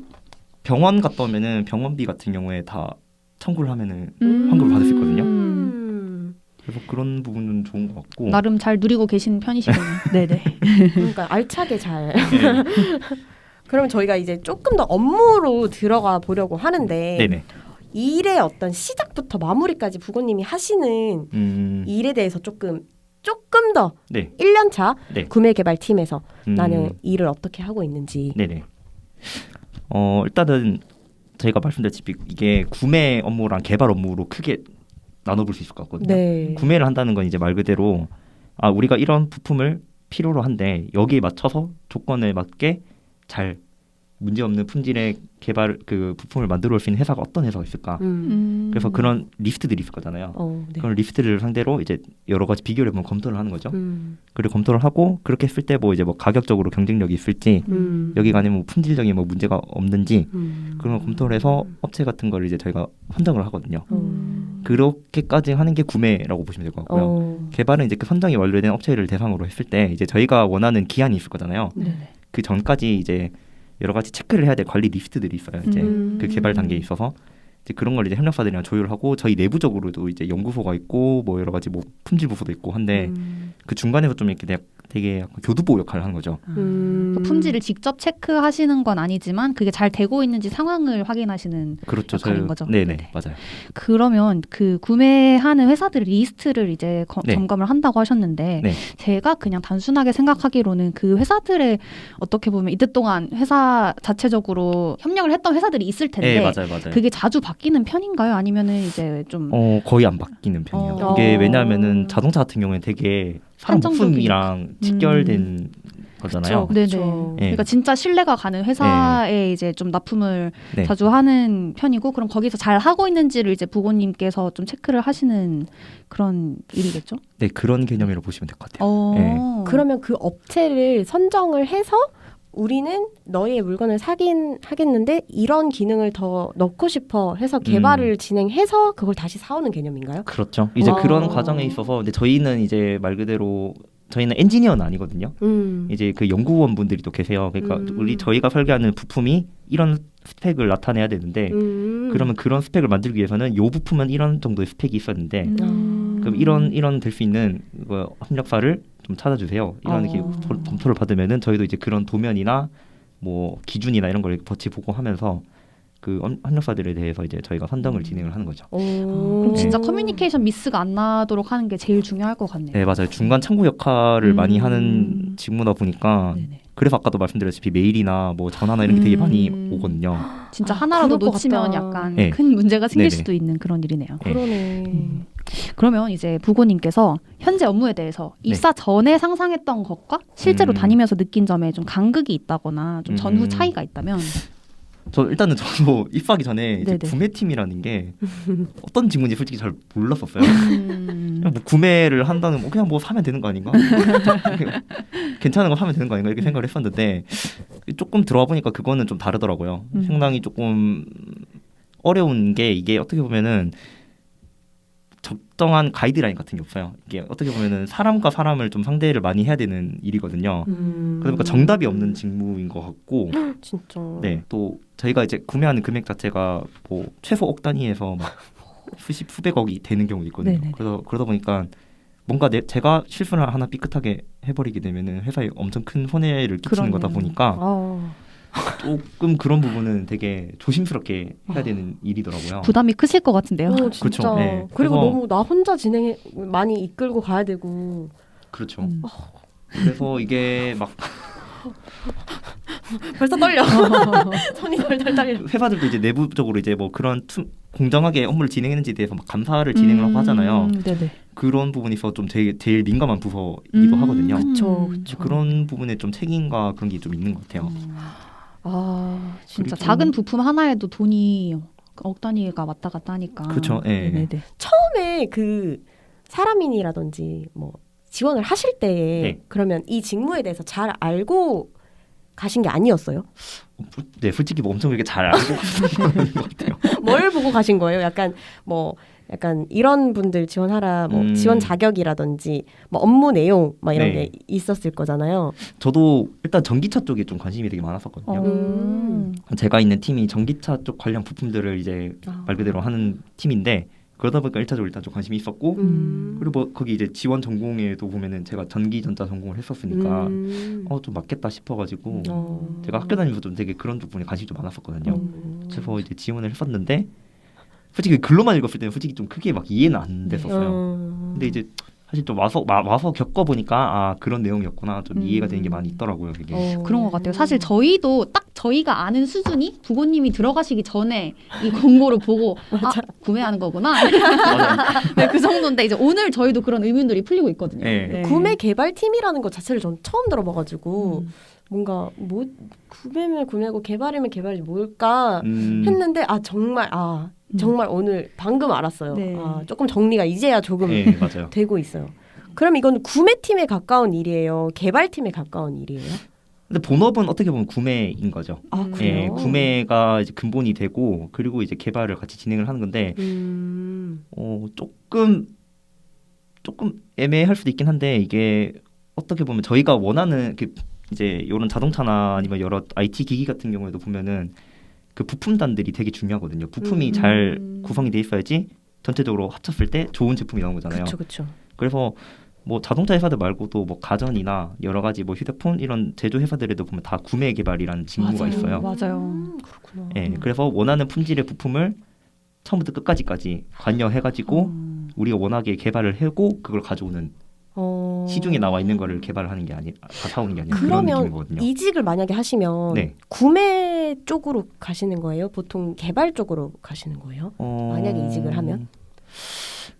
병원 갔다 오면은 병원비 같은 경우에 다 청구를 하면은 환급을 받을 수 있거든요. 그래서 그런 부분은 좋은 것 같고.
나름 잘 누리고 계신 편이시군요. 네네.
그러니까 알차게 잘.
네.
그러면 저희가 이제 조금 더 업무로 들어가 보려고 하는데
네네.
일의 어떤 시작부터 마무리까지 부모님이 하시는 일에 대해서 조금 더
네.
1년 차
네.
구매 개발 팀에서
음,
나는 일을 어떻게 하고 있는지.
네네. 일단은 저희가 말씀드렸다시피 이게 구매 업무랑 개발 업무로 크게 나눠볼 수 있을 것 같거든요.
네.
구매를 한다는 건 이제 말 그대로 우리가 이런 부품을 필요로 한데 여기에 맞춰서 조건에 맞게 잘 문제없는 품질의 개발 그 부품을 만들어 올 수 있는 회사가 어떤 회사가 있을까? 그래서 그런 리스트들이 있을 거잖아요.
네.
그런 리스트를 상대로 이제 여러 가지 비교를 해보면 검토를 하는 거죠.
음.
그리고 검토를 하고 그렇게 했을 때 뭐 이제 뭐 가격적으로 경쟁력이 있을지 여기가 아니면 뭐 품질적인 뭐 문제가 없는지 그런 걸 검토를 해서 업체 같은 걸 이제 저희가 선정을 하거든요. 그렇게까지 하는 게 구매라고 보시면 될 것 같고요. 개발은 이제 그 선정이 완료된 업체를 대상으로 했을 때 이제 저희가 원하는 기한이 있을 거잖아요. 그 전까지 이제 여러 가지 체크를 해야 될 관리 리스트들이 있어요. 이제 그 개발 단계에 있어서 이제 그런 걸 이제 협력사들이랑 조율하고 저희 내부적으로도 이제 연구소가 있고 뭐 여러 가지 뭐 품질 부서도 있고 한데 그 중간에서 좀 이렇게 되게 약간 교두보 역할을 하는 거죠.
그 품질을 직접 체크하시는 건 아니지만 그게 잘 되고 있는지 상황을 확인하시는
그렇죠.
역할인 거죠.
네네
네.
맞아요.
그러면 그 구매하는 회사들 리스트를 이제
네.
점검을 한다고 하셨는데
네.
제가 그냥 단순하게 생각하기로는 그 회사들의 어떻게 보면 이때 동안 회사 자체적으로 협력을 했던 회사들이 있을 텐데
네 맞아요 맞아요.
그게 자주 바뀌는 편인가요? 아니면은 이제 좀
거의 안 바뀌는 편이에요.
어.
이게 왜냐하면은 자동차 같은 경우에 되게 사람
한정적인-
부품이랑 직결된 거잖아요.
그쵸.
네네.
그쵸.
네.
그러니까 진짜 신뢰가 가는 회사에 이제 좀 납품을
네.
자주 하는 편이고 그럼 거기서 잘 하고 있는지를 이제 부고님께서 좀 체크를 하시는 그런 일이겠죠?
네 그런 개념으로 보시면 될 것 같아요.
어.
그러면 그 업체를 선정을 해서 우리는 너의 물건을 사긴 하겠는데 이런 기능을 더 넣고 싶어 해서 개발을 진행해서 그걸 다시 사오는 개념인가요?
그렇죠. 이제
어.
그런 과정에 있어서 근데 저희는 이제 말 그대로 저희는 엔지니어는 아니거든요. 이제 그 연구원 분들이 또 계세요. 그러니까 저희가 설계하는 부품이 이런 스펙을 나타내야 되는데 그러면 그런 스펙을 만들기 위해서는 요 부품은 이런 정도의 스펙이 있었는데 그럼 이런 될 수 있는 협력사를 좀 찾아주세요. 이런 이렇게 검토를 받으면은 저희도 이제 그런 도면이나 뭐 기준이나 이런 걸 같이 보고 하면서 그 협력사들에 대해서 이제 저희가 선정을 진행을 하는 거죠.
그럼 진짜
네.
커뮤니케이션 미스가 안 나도록 하는 게 제일 중요할 것 같네요.
네 맞아요. 중간 창구 역할을 많이 하는 직무다 보니까
네네.
그래서 아까도 말씀드렸다시피 메일이나 뭐 전화나 이런 게 되게 많이 오거든요.
진짜 하나라도
그럴 것
놓치면
같다.
약간
네.
큰 문제가 생길
네네.
수도 있는 그런 일이네요.
네.
그러네.
그러면 이제 부고님께서 현재 업무에 대해서 입사 전에 상상했던 것과 실제로 다니면서 느낀 점에 좀 간극이 있다거나 좀 전후 차이가 있다면
저 일단은 저도 입사하기 전에 이제
네네.
구매팀이라는 게 어떤 직무인지 솔직히 잘 몰랐었어요. 그냥 뭐 구매를 한다는 그냥 뭐 사면 되는 거 아닌가? 괜찮은 거 사면 되는 거 아닌가 이렇게 생각을 했었는데 조금 들어와 보니까 그거는 좀 다르더라고요. 상당히 조금 어려운 게 이게 어떻게 보면은 적정한 가이드라인 같은 게 없어요. 이게 어떻게 보면은 사람과 사람을 좀 상대를 많이 해야 되는 일이거든요. 그러니까 정답이 없는 직무인 것 같고,
진짜.
네, 또 저희가 이제 구매하는 금액 자체가 뭐 최소 억 단위에서 막 수백억이 되는 경우도 있거든요.
네네네.
그래서 그러다 보니까 뭔가 제가 실수를 하나 삐끗하게 해버리게 되면은 회사에 엄청 큰 손해를 끼치는 거다
그러네요.
보니까 조금 그런 부분은 되게 조심스럽게 해야 되는 일이더라고요.
부담이 크실 것 같은데요.
진짜.
그렇죠. 네.
그리고
그래서-
너무 나 혼자 많이 이끌고 가야 되고.
그렇죠. 그래서 이게 막
벌써 떨려. 손이 덜덜 떨려.
회사들도 이제 내부적으로 이제 뭐 그런 공정하게 업무를 진행했는지에 대해서 막 감사를 진행을 하고 하잖아요.
네네.
그런 부분이 있어서 좀 제일 민감한 부서이기도 하거든요.
그쵸,
음.
그쵸.
그런 부분에 좀 책임과 그런 게 좀 있는 것 같아요.
진짜
그리고-
작은 부품 하나에도 돈이 억 단위가 왔다 갔다 하니까.
그렇죠. 예.
네네.
처음에 그 사람인이라든지 뭐 지원을 하실 때
네.
그러면 이 직무에 대해서 잘 알고 가신 게 아니었어요?
네, 솔직히 뭐 엄청 그렇게 잘 알고 있는 것 같아요.
뭘 보고 가신 거예요? 약간 이런 분들 지원하라, 뭐 지원 자격이라든지 뭐 업무 내용 막 이런
네.
게 있었을 거잖아요.
저도 일단 전기차 쪽에 좀 관심이 되게 많았었거든요. 제가 있는 팀이 전기차 쪽 관련 부품들을 이제 말 그대로 하는 팀인데 그러다 보니까 1차적으로 일단 좀 관심이 있었고 그리고 뭐 거기 이제 지원 전공에도 보면은 제가 전기전자 전공을 했었으니까 좀 맞겠다 싶어가지고 제가 학교 다니면서 좀 되게 그런 부분에 관심이 좀 많았었거든요. 그래서 이제 지원을 했었는데 솔직히 글로만 읽었을 때는 솔직히 좀 크게 막 이해는 안 됐었어요. 근데 이제 사실 좀 와서 겪어보니까 그런 내용이었구나 좀 이해가 되는 게 많이 있더라고요. 그게.
그런 것 같아요. 사실 저희도 딱 저희가 아는 수준이 부고님이 들어가시기 전에 이 공고를 보고 구매하는 거구나. 네, 그 정도인데 이제 오늘 저희도 그런 의문들이 풀리고 있거든요.
네.
구매 개발팀이라는 것 자체를 전 처음 들어봐가지고 뭔가 뭐 구매면 구매고 개발이면 개발이 뭘까 했는데 정말 오늘 방금 알았어요.
네.
조금 정리가 이제야 조금
네, 맞아요.
되고 있어요. 그럼 이건 구매팀에 가까운 일이에요? 개발팀에 가까운 일이에요?
근데 본업은 어떻게 보면 구매인 거죠.
그래요?
예, 구매가 이제 근본이 되고 그리고 이제 개발을 같이 진행을 하는 건데 조금 애매할 수도 있긴 한데 이게 어떻게 보면 저희가 원하는 이제 이런 자동차나 아니면 여러 IT 기기 같은 경우에도 보면은 그 부품단들이 되게 중요하거든요. 부품이 잘 구성이 돼 있어야지 전체적으로 합쳤을 때 좋은 제품이 나온 거잖아요.
그렇죠.
그래서 뭐 자동차 회사들 말고도 뭐 가전이나 여러 가지 뭐 휴대폰 이런 제조 회사들에도 보면 다 구매 개발이라는 직무가
맞아요.
있어요.
맞아요.
그렇구나.
예, 그래서 원하는 품질의 부품을 처음부터 끝까지까지 관여해가지고 우리가 원하게 개발을 하고 그걸 가져오는 시중에 나와 있는 거를 개발하는 게 아니, 다 사오는 게 아니라 그런
그러면
느낌이거든요.
이직을 만약에 하시면
네.
구매 쪽으로 가시는 거예요? 보통 개발 쪽으로 가시는 거예요? 만약에 이직을 하면?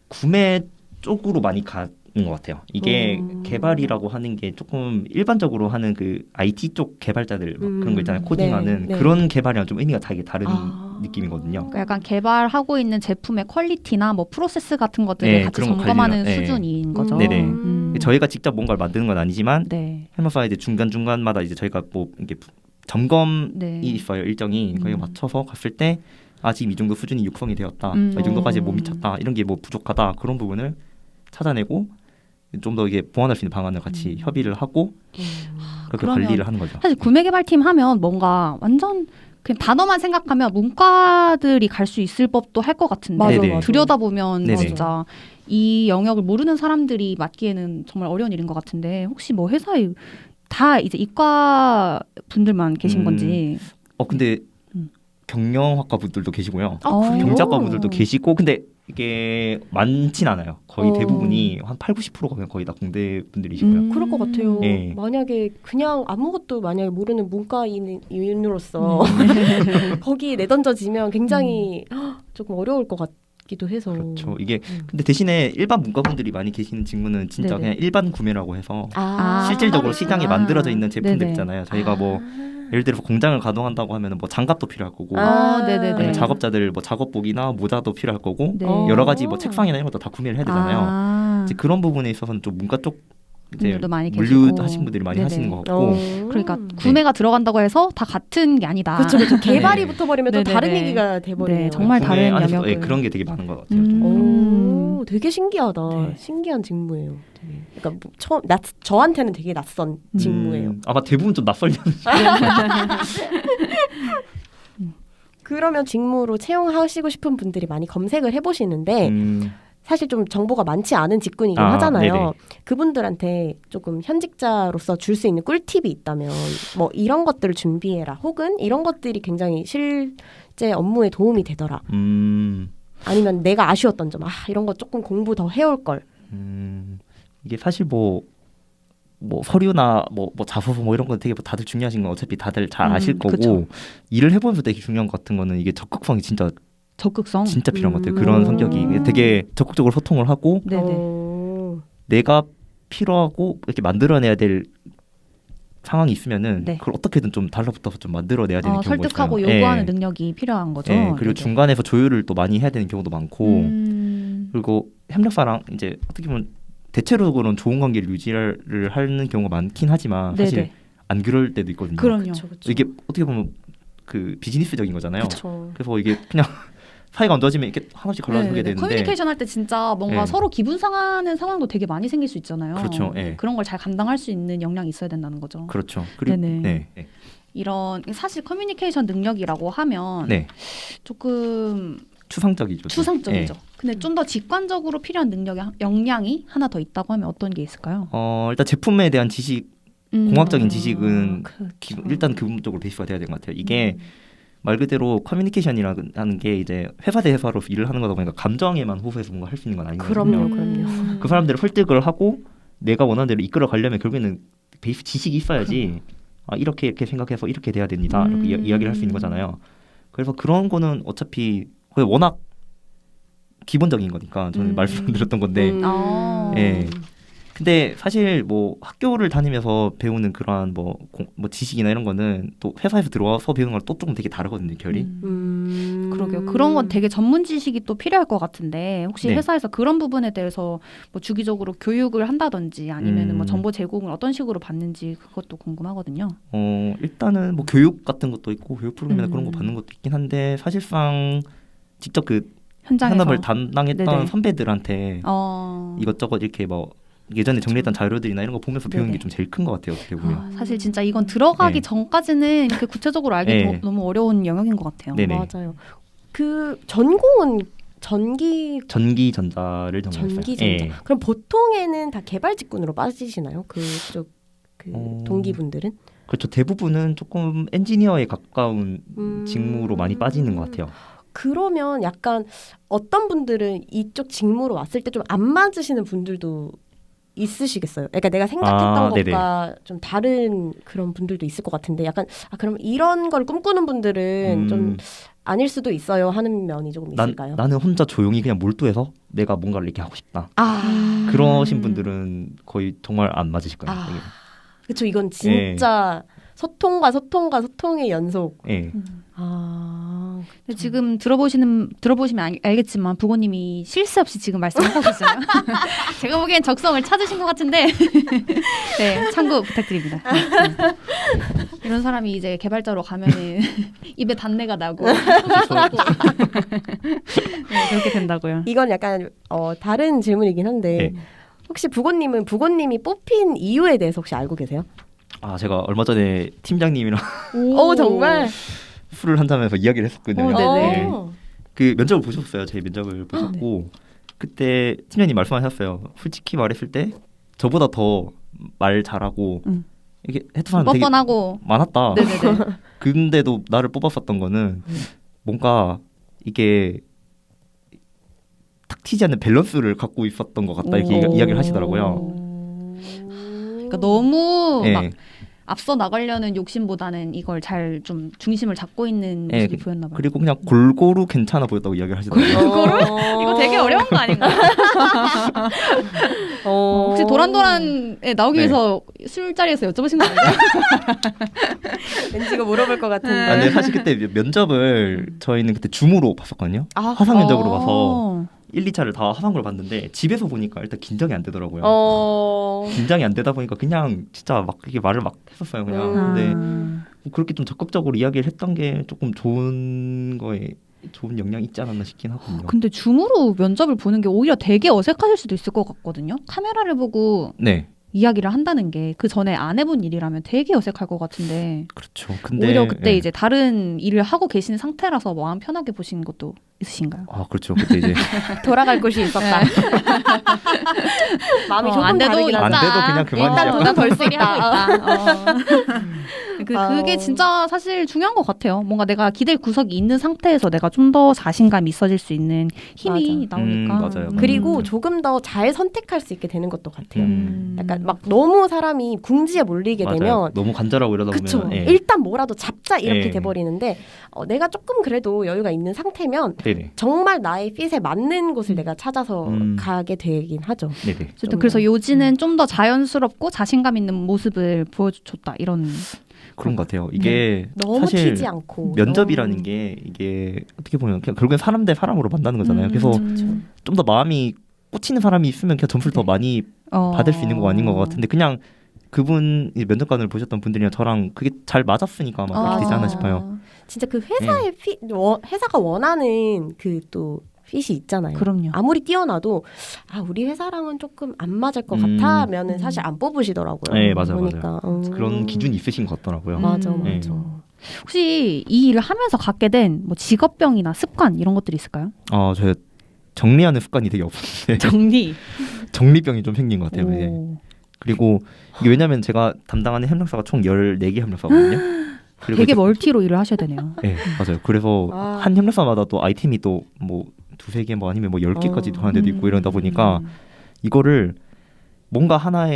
구매 쪽으로 많이 가는 것 같아요. 이게 개발이라고 하는 게 조금 일반적으로 하는 그 IT 쪽 개발자들 막 그런 거 있잖아요. 코딩하는
네, 네.
그런 개발이랑 좀 의미가 되게 다른
아.
느낌이거든요.
그러니까 약간 개발하고 있는 제품의 퀄리티나 뭐 프로세스 같은 것들을
네,
같이
그런 거
점검하는
관리나, 네.
수준인 거죠.
네네. 저희가 직접 뭔가를 만드는 건 아니지만
네.
해마사 이제 중간 중간마다 이제 저희가 뭐 이게 점검이
네.
있어요. 일정이 거기에 맞춰서 갔을 때 아 지금 이 정도 수준이 육성이 되었다. 이 정도까지 못 미쳤다. 이런 게 뭐 부족하다. 그런 부분을 찾아내고 좀 더 이게 보완할 수 있는 방안을 같이 협의를 하고 그렇게
그러면
관리를 하는 거죠.
사실 구매 개발팀 하면 뭔가 완전 그냥 단어만 생각하면 문과들이 갈 수 있을 법도 할 것 같은데
맞아,
네네.
맞아.
들여다보면
네네.
진짜 이 영역을 모르는 사람들이 맡기에는 정말 어려운 일인 것 같은데 혹시 뭐 회사에 다 이제 이과 분들만 계신 건지.
근데
음.
경영학과 분들도 계시고요.
그래요?
경작과 분들도 계시고 근데 이게 많진 않아요. 거의 대부분이 한 80~90%가 그냥 거의 다 공대 분들이시고요.
그럴 것 같아요.
네.
만약에 그냥 아무것도 만약에 모르는 문과인으로서 거기에 내던져지면 굉장히 조금 어려울 것 같기도 해서.
그렇죠. 이게 근데 대신에 일반 문과분들이 많이 계시는 직무는 진짜
네네.
그냥 일반 구매라고 해서
아,
실질적으로
아.
시장에 만들어져 있는 제품들
네네.
있잖아요. 저희가 뭐 예를 들어서 공장을 가동한다고 하면 뭐 장갑도 필요할 거고
네네네.
아니면 작업자들 뭐 작업복이나 모자도 필요할 거고
네.
여러 가지 뭐 책상이나 이런 것도 다 구매를 해야 되잖아요.
아.
이제 그런 부분에 있어서는 좀 문과 쪽 이제
분들도 많이
물류하신 분들이 많이
네네.
하시는 것 같고
그러니까 구매가 들어간다고 해서 다 같은 게 아니다.
그렇죠, 그렇죠. 개발이
네.
붙어버리면 또
네네네.
다른 얘기가 돼버리네요.
네, 정말
구매
다른
안에서도,
영역을.
그런 게 되게 많은 것 같아요. 좀.
오, 되게 신기하다.
네.
신기한 직무예요. 되게. 그러니까 뭐 처음 저한테는 되게 낯선 직무예요.
아마 대부분 좀 낯설려는
그러면 직무로 채용하시고 싶은 분들이 많이 검색을 해보시는데 사실 좀 정보가 많지 않은 직군이긴 하잖아요.
네네.
그분들한테 조금 현직자로서 줄 수 있는 꿀팁이 있다면 뭐 이런 것들을 준비해라. 혹은 이런 것들이 굉장히 실제 업무에 도움이 되더라. 아니면 내가 아쉬웠던 점, 이런 거 조금 공부 더 해올 걸.
이게 사실 뭐 서류나 뭐 자소서 뭐 이런 거 되게 다들 중요하신 건 어차피 다들 잘 아실 거고
그쵸.
일을 해보면서 되게 중요한 것 같은 거는 이게 적극성이 진짜
적극성.
필요한 것 같아요. 그런 성격이 되게 적극적으로 소통을 하고
네네.
내가 필요하고 이렇게 만들어내야 될 상황이 있으면은
네.
그걸 어떻게든 좀 달라붙어서 좀 만들어내야 되는 경우가
설득하고
있어요.
요구하는
예.
능력이 필요한 거죠.
예, 그리고
네네.
중간에서 조율을 또 많이 해야 되는 경우도 많고 그리고 협력사랑 이제 어떻게 보면 대체로는 좋은 관계를 유지를 하는 경우가 많긴 하지만 사실
네네.
안 그럴 때도 있거든요.
그럼요.
그쵸, 그쵸.
이게 어떻게 보면 그 비즈니스적인 거잖아요.
그쵸.
그래서 이게 그냥 사이가 안 좋아지면 이렇게 하나씩 갈라지게
네네네.
되는데
커뮤니케이션 할 때 진짜 뭔가
네.
서로 기분 상하는 상황도 되게 많이 생길 수 있잖아요.
그렇죠. 예.
그런 걸 잘 감당할 수 있는 역량이 있어야 된다는 거죠.
그렇죠. 그리고
네네.
네.
이런 사실 커뮤니케이션 능력이라고 하면
네.
조금
추상적이죠.
추상적이죠.
예.
근데 좀 더 직관적으로 필요한 역량이 하나 더 있다고 하면 어떤 게 있을까요?
일단 제품에 대한 지식, 공학적인 지식은
그렇죠.
일단 기본적으로 베이스가 돼야 되는 것 같아요. 이게 말 그대로 커뮤니케이션이라는 게 이제 회사 대 회사로 일을 하는 거다 보니까 감정에만 호소해서 뭔가 할 수 있는 건 아니거든요.
그럼요.
그 사람들을 설득을 하고 내가 원하는 대로 이끌어 가려면 결국에는 베이스 지식이 있어야지 이렇게 생각해서 이렇게 돼야 됩니다. 이렇게 이야기를 할 수 있는 거잖아요. 그래서 그런 거는 어차피 워낙 기본적인 거니까 저는 말씀드렸던 건데 예. 근데 사실 뭐 학교를 다니면서 배우는 그러한 뭐 지식이나 이런 거는 또 회사에서 들어와서 배우는 거랑 또 조금 되게 다르거든요, 결이.
그러게요. 그런 건 되게 전문 지식이 또 필요할 것 같은데 혹시
네.
회사에서 그런 부분에 대해서 뭐 주기적으로 교육을 한다든지 아니면 뭐 정보 제공을 어떤 식으로 받는지 그것도 궁금하거든요.
일단은 뭐 교육 같은 것도 있고 교육 프로그램이나 그런 거 받는 것도 있긴 한데 사실상 직접 그
현장에서
산업을 담당했던
네네.
선배들한테 이것저것 이렇게 뭐 예전에 정리했던 자료들이나 이런 거 보면서 배우는 게 좀 제일 큰 것 같아요. 어떻게 보면.
사실 진짜 이건 들어가기
네.
전까지는 이렇게 구체적으로 알기
네.
너무 어려운 영역인 것 같아요.
네네.
맞아요. 그 전공은
전기전자를 전공했어요.
전기전자.
예.
그럼 보통에는 다 개발 직군으로 빠지시나요? 그쪽 동기분들은?
그렇죠. 대부분은 조금 엔지니어에 가까운 직무로 많이 빠지는 것 같아요.
그러면 약간 어떤 분들은 이쪽 직무로 왔을 때 좀 안 맞으시는 분들도 있으시겠어요. 그러니까 내가 생각했던
네네.
것과 좀 다른 그런 분들도 있을 것 같은데 약간 그럼 이런 걸 꿈꾸는 분들은 좀 아닐 수도 있어요 하는 면이 조금 있을까요?
나는 혼자 조용히 그냥 몰두해서 내가 뭔가를 이렇게 하고 싶다. 그러신 분들은 거의 정말 안 맞으실 거예요. 되게.
그렇죠. 이건 진짜 소통의 연속.
예.
근데 지금 들어보시면 알겠지만 부모님이 실수 없이 지금 말씀하고 계세요. 제가 보기엔 적성을 찾으신 것 같은데 네, 참고 부탁드립니다. 이런 사람이 이제 개발자로 가면은 입에 단내가 나고 네, 그렇게 된다고요.
이건 약간 다른 질문이긴 한데
네.
혹시 부고님이 뽑힌 이유에 대해서 혹시 알고 계세요?
제가 얼마 전에 팀장님이랑
정말?
술을 한잔하면서 이야기를 했었거든요.
네네.
그 면접을 보셨어요. 제 면접을 보셨고 그때 팀장님 말씀하셨어요. 솔직히 말했을 때 저보다 더 말 잘하고 이게 했던 사람 되게
뻔뻔하고
많았다.
네네네.
근데도 나를 뽑았었던 거는 뭔가 이게 탁 튀지 않는 밸런스를 갖고 있었던 것 같다 이렇게 이야기를 하시더라고요.
그러니까 너무
예.
막 앞서 나가려는 욕심보다는 이걸 잘 좀 중심을 잡고 있는 모습이 보였나 봐요.
그리고 그냥 골고루 괜찮아 보였다고 이야기를 하시더라고요.
이거 되게 어려운 거 아닌가요? 혹시 도란도란에 나오기 위해서 술자리에서 여쭤보신 거 아니에요?
왠지 이거 물어볼 것 같은데.
근데 사실 그때 면접을 저희는 그때 줌으로 봤었거든요. 화상 면접으로 가서 1, 2차를 다 화상으로 봤는데 집에서 보니까 일단 긴장이 안 되더라고요. 긴장이 안 되다 보니까 그냥 진짜 막 이게 말을 막 했었어요. 그냥. 근데 그렇게 좀 적극적으로 이야기를 했던 게 조금 좋은 영향이 있지 않았나 싶긴 하거든요.
근데 줌으로 면접을 보는 게 오히려 되게 어색하실 수도 있을 것 같거든요. 카메라를 보고
네.
이야기를 한다는 게 그 전에 안 해본 일이라면 되게 어색할 것 같은데
그렇죠. 근데
오히려 그때 이제 다른 일을 하고 계신 상태라서 마음 편하게 보신 것도 있으신가요?
그렇죠. 그때 이제
돌아갈 곳이 있었다. 마음이 조금
안 돼도
다르긴
안
하다.
돼도 그냥 그만이야.
일단 돈은 벌 수 있다.
그게 진짜 사실 중요한 것 같아요. 뭔가 내가 기댈 구석이 있는 상태에서 내가 좀 더 자신감이 있어질 수 있는 힘이 나오니까.
맞아요.
그리고 조금 더 잘 선택할 수 있게 되는 것도 같아요. 약간 막 너무 사람이 궁지에 몰리게
맞아요.
되면
너무 간절하고 이러다
그쵸.
보면
일단 뭐라도 잡자 이렇게
예.
돼버리는데 내가 조금 그래도 여유가 있는 상태면
네네.
정말 나의 핏에 맞는 곳을 내가 찾아서 가게 되긴 하죠.
네네.
어쨌든 그래서 요지는 좀 더 자연스럽고 자신감 있는 모습을 보여줬다 이런.
그런 것 같아요. 이게
너무
사실
튀지 않고
면접이라는 게 이게 어떻게 보면 그냥 결국엔 사람 대 사람으로 만나는 거잖아요. 그래서 좀 더 마음이 꽂히는 사람이 있으면 그냥 점수를 더 많이 받을 수 있는 거 아닌 것 같은데 그냥 그분 면접관을 보셨던 분들이랑 저랑 그게 잘 맞았으니까 아마 그렇게 되지 않나 싶어요.
진짜 그 회사의 회사가 원하는 그 또 핏이 있잖아요.
그럼요.
아무리 뛰어나도 우리 회사랑은 조금 안 맞을 것 같아면은 사실 안 뽑으시더라고요.
네, 맞아요,
보니까.
그런 기준이 있으신 것 같더라고요.
맞아.
네.
혹시 이 일을 하면서 갖게 된 뭐 직업병이나 습관 이런 것들이 있을까요?
제가 정리하는 습관이 되게 없었는데 정리병이 좀 생긴 것 같아요. 네. 그리고 이게 왜냐면 제가 담당하는 협력사가 총 14개 협력사거든요. 그리고
되게 멀티로 일을 하셔야 되네요.
네, 맞아요. 그래서 한 협력사마다 또 아이템이 또 뭐 2-3개 뭐 아니면 뭐 10개까지도 하는 데도 있고 이러다 보니까 이거를 뭔가 하나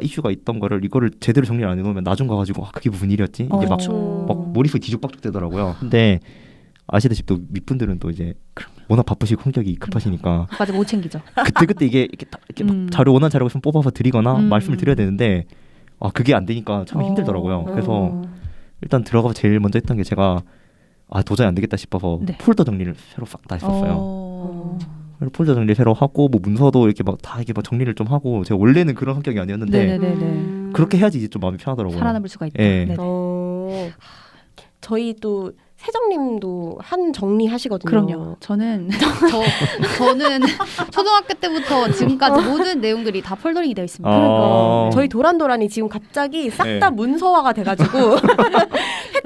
이슈가 있던 거를 이거를 제대로 정리를 안 해놓으면 나중 가가지고 그게 무슨 일이었지? 이게 막 머릿속이 뒤죽박죽 되더라고요. 근데 아시다시피 또 윗분들은 또 이제 워낙 바쁘시고 성격이 급하시니까
맞아, 못 챙기죠.
그때 이게 이렇게 막 원하는 자료가 있으면 뽑아서 드리거나 말씀을 드려야 되는데 그게 안 되니까 참 힘들더라고요. 그래서 일단 들어가서 제일 먼저 했던 게 제가 도저히 안 되겠다 싶어서 폴더 정리를 새로 싹 다 했었어요. 폴더 정리 새로 하고 뭐 문서도 이렇게 막 다 이게 막 정리를 좀 하고 제가 원래는 그런 성격이 아니었는데 그렇게 해야지 이제 좀 마음이 편하더라고요.
살아남을 수가 있다.
네.
저희 또 세정님도 한 정리 하시거든요.
그럼요. 저는 초등학교 때부터 지금까지 모든 내용들이 다 폴더링이 되어 있습니다.
그러니까 저희 도란도란이 지금 갑자기 싹 다 문서화가 돼가지고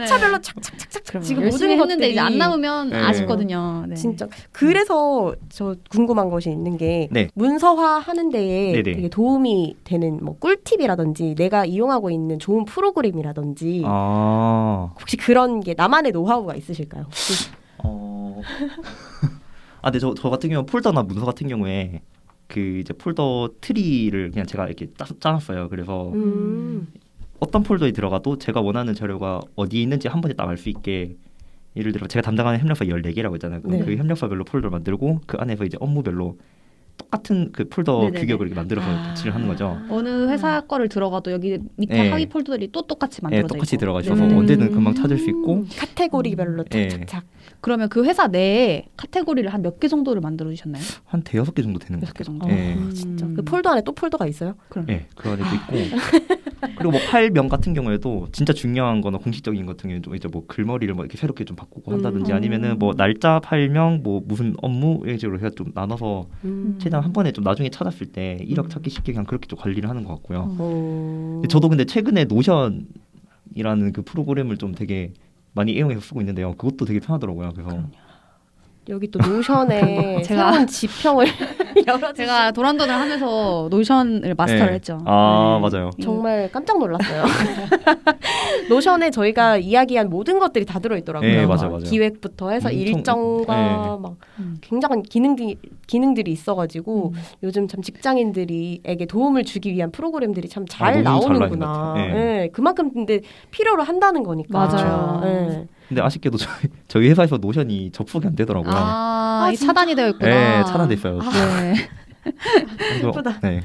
회차별로 착착착착
그럼요.
지금
열심히
모든
했는데
것들이
이제 안 나오면
네.
아쉽거든요. 네.
진짜 그래서 저 궁금한 것이 있는 게
네.
문서화 하는 데에
네네.
되게 도움이 되는 뭐 꿀팁이라든지 내가 이용하고 있는 좋은 프로그램이라든지 혹시 그런 게 나만의 노하우가 있으실까요? 혹시?
근데 저 같은 경우 폴더나 문서 같은 경우에 그 이제 폴더 트리를 그냥 제가 이렇게 짜놨어요. 그래서 어떤 폴더에 들어가도 제가 원하는 자료가 어디에 있는지 한 번에 딱 알 수 있게, 예를 들어 제가 담당하는 협력사 14개라고 했잖아요. 그럼
네.
그 협력사별로 폴더를 만들고 그 안에서 이제 업무별로 똑같은 그 폴더
네네네.
규격을 이렇게 만들어서 배치를 하는 거죠.
어느 회사 거를 들어가도 여기 밑에
네.
하위 폴더들이 또 똑같이
네,
만들어져
똑같이
있고.
들어가 있어서
네네.
언제든 금방 찾을 수 있고.
카테고리별로
네.
착착착.
그러면 그 회사 내에 카테고리를 한 몇 개 정도를 만들어 주셨나요?
한 대여섯 개 정도 되는 것
6개
같아요.
정도.
네.
진짜 그 폴더 안에 또 폴더가 있어요?
그럼.
네, 그 안에도 있고. 그리고 뭐 파일명 같은 경우에도 진짜 중요한 거나 공식적인 것 같은 경우는 좀 이제 뭐 글머리를 뭐 이렇게 새롭게 좀 바꾸고 한다든지 아니면은 뭐 날짜, 파일명, 뭐 무슨 업무 이런 식으로 해서 좀 나눠서 최대한 한 번에 좀 나중에 찾았을 때 이력 찾기 쉽게 그냥 그렇게 좀 관리를 하는 것 같고요. 근데 저도 근데 최근에 노션이라는 그 프로그램을 좀 되게 많이 애용해서 쓰고 있는데요. 그것도 되게 편하더라고요. 그래서
여기 또 노션에
제가-
새로운 지평을 열어주신
제가 도란도란 하면서 노션을 마스터를
네.
했죠.
맞아요.
정말 깜짝 놀랐어요. 노션에 저희가 이야기한 모든 것들이 다 들어있더라고요.
네, 맞아요.
기획부터 해서
엄청-
일정과
네.
막
음.
굉장한 기능들이 있어가지고 요즘 참 직장인들에게 도움을 주기 위한 프로그램들이 참 잘
너무 잘 나온 것
나오는구나.
같아요. 네.
네, 그만큼 근데 필요로 한다는 거니까.
맞아요.
네.
근데 아쉽게도 저희 회사에서 노션이 접속이 안 되더라고요.
이
진짜?
차단이 되어 있구나.
네, 차단돼 있어요.
네.
그래서-
예쁘다.
네.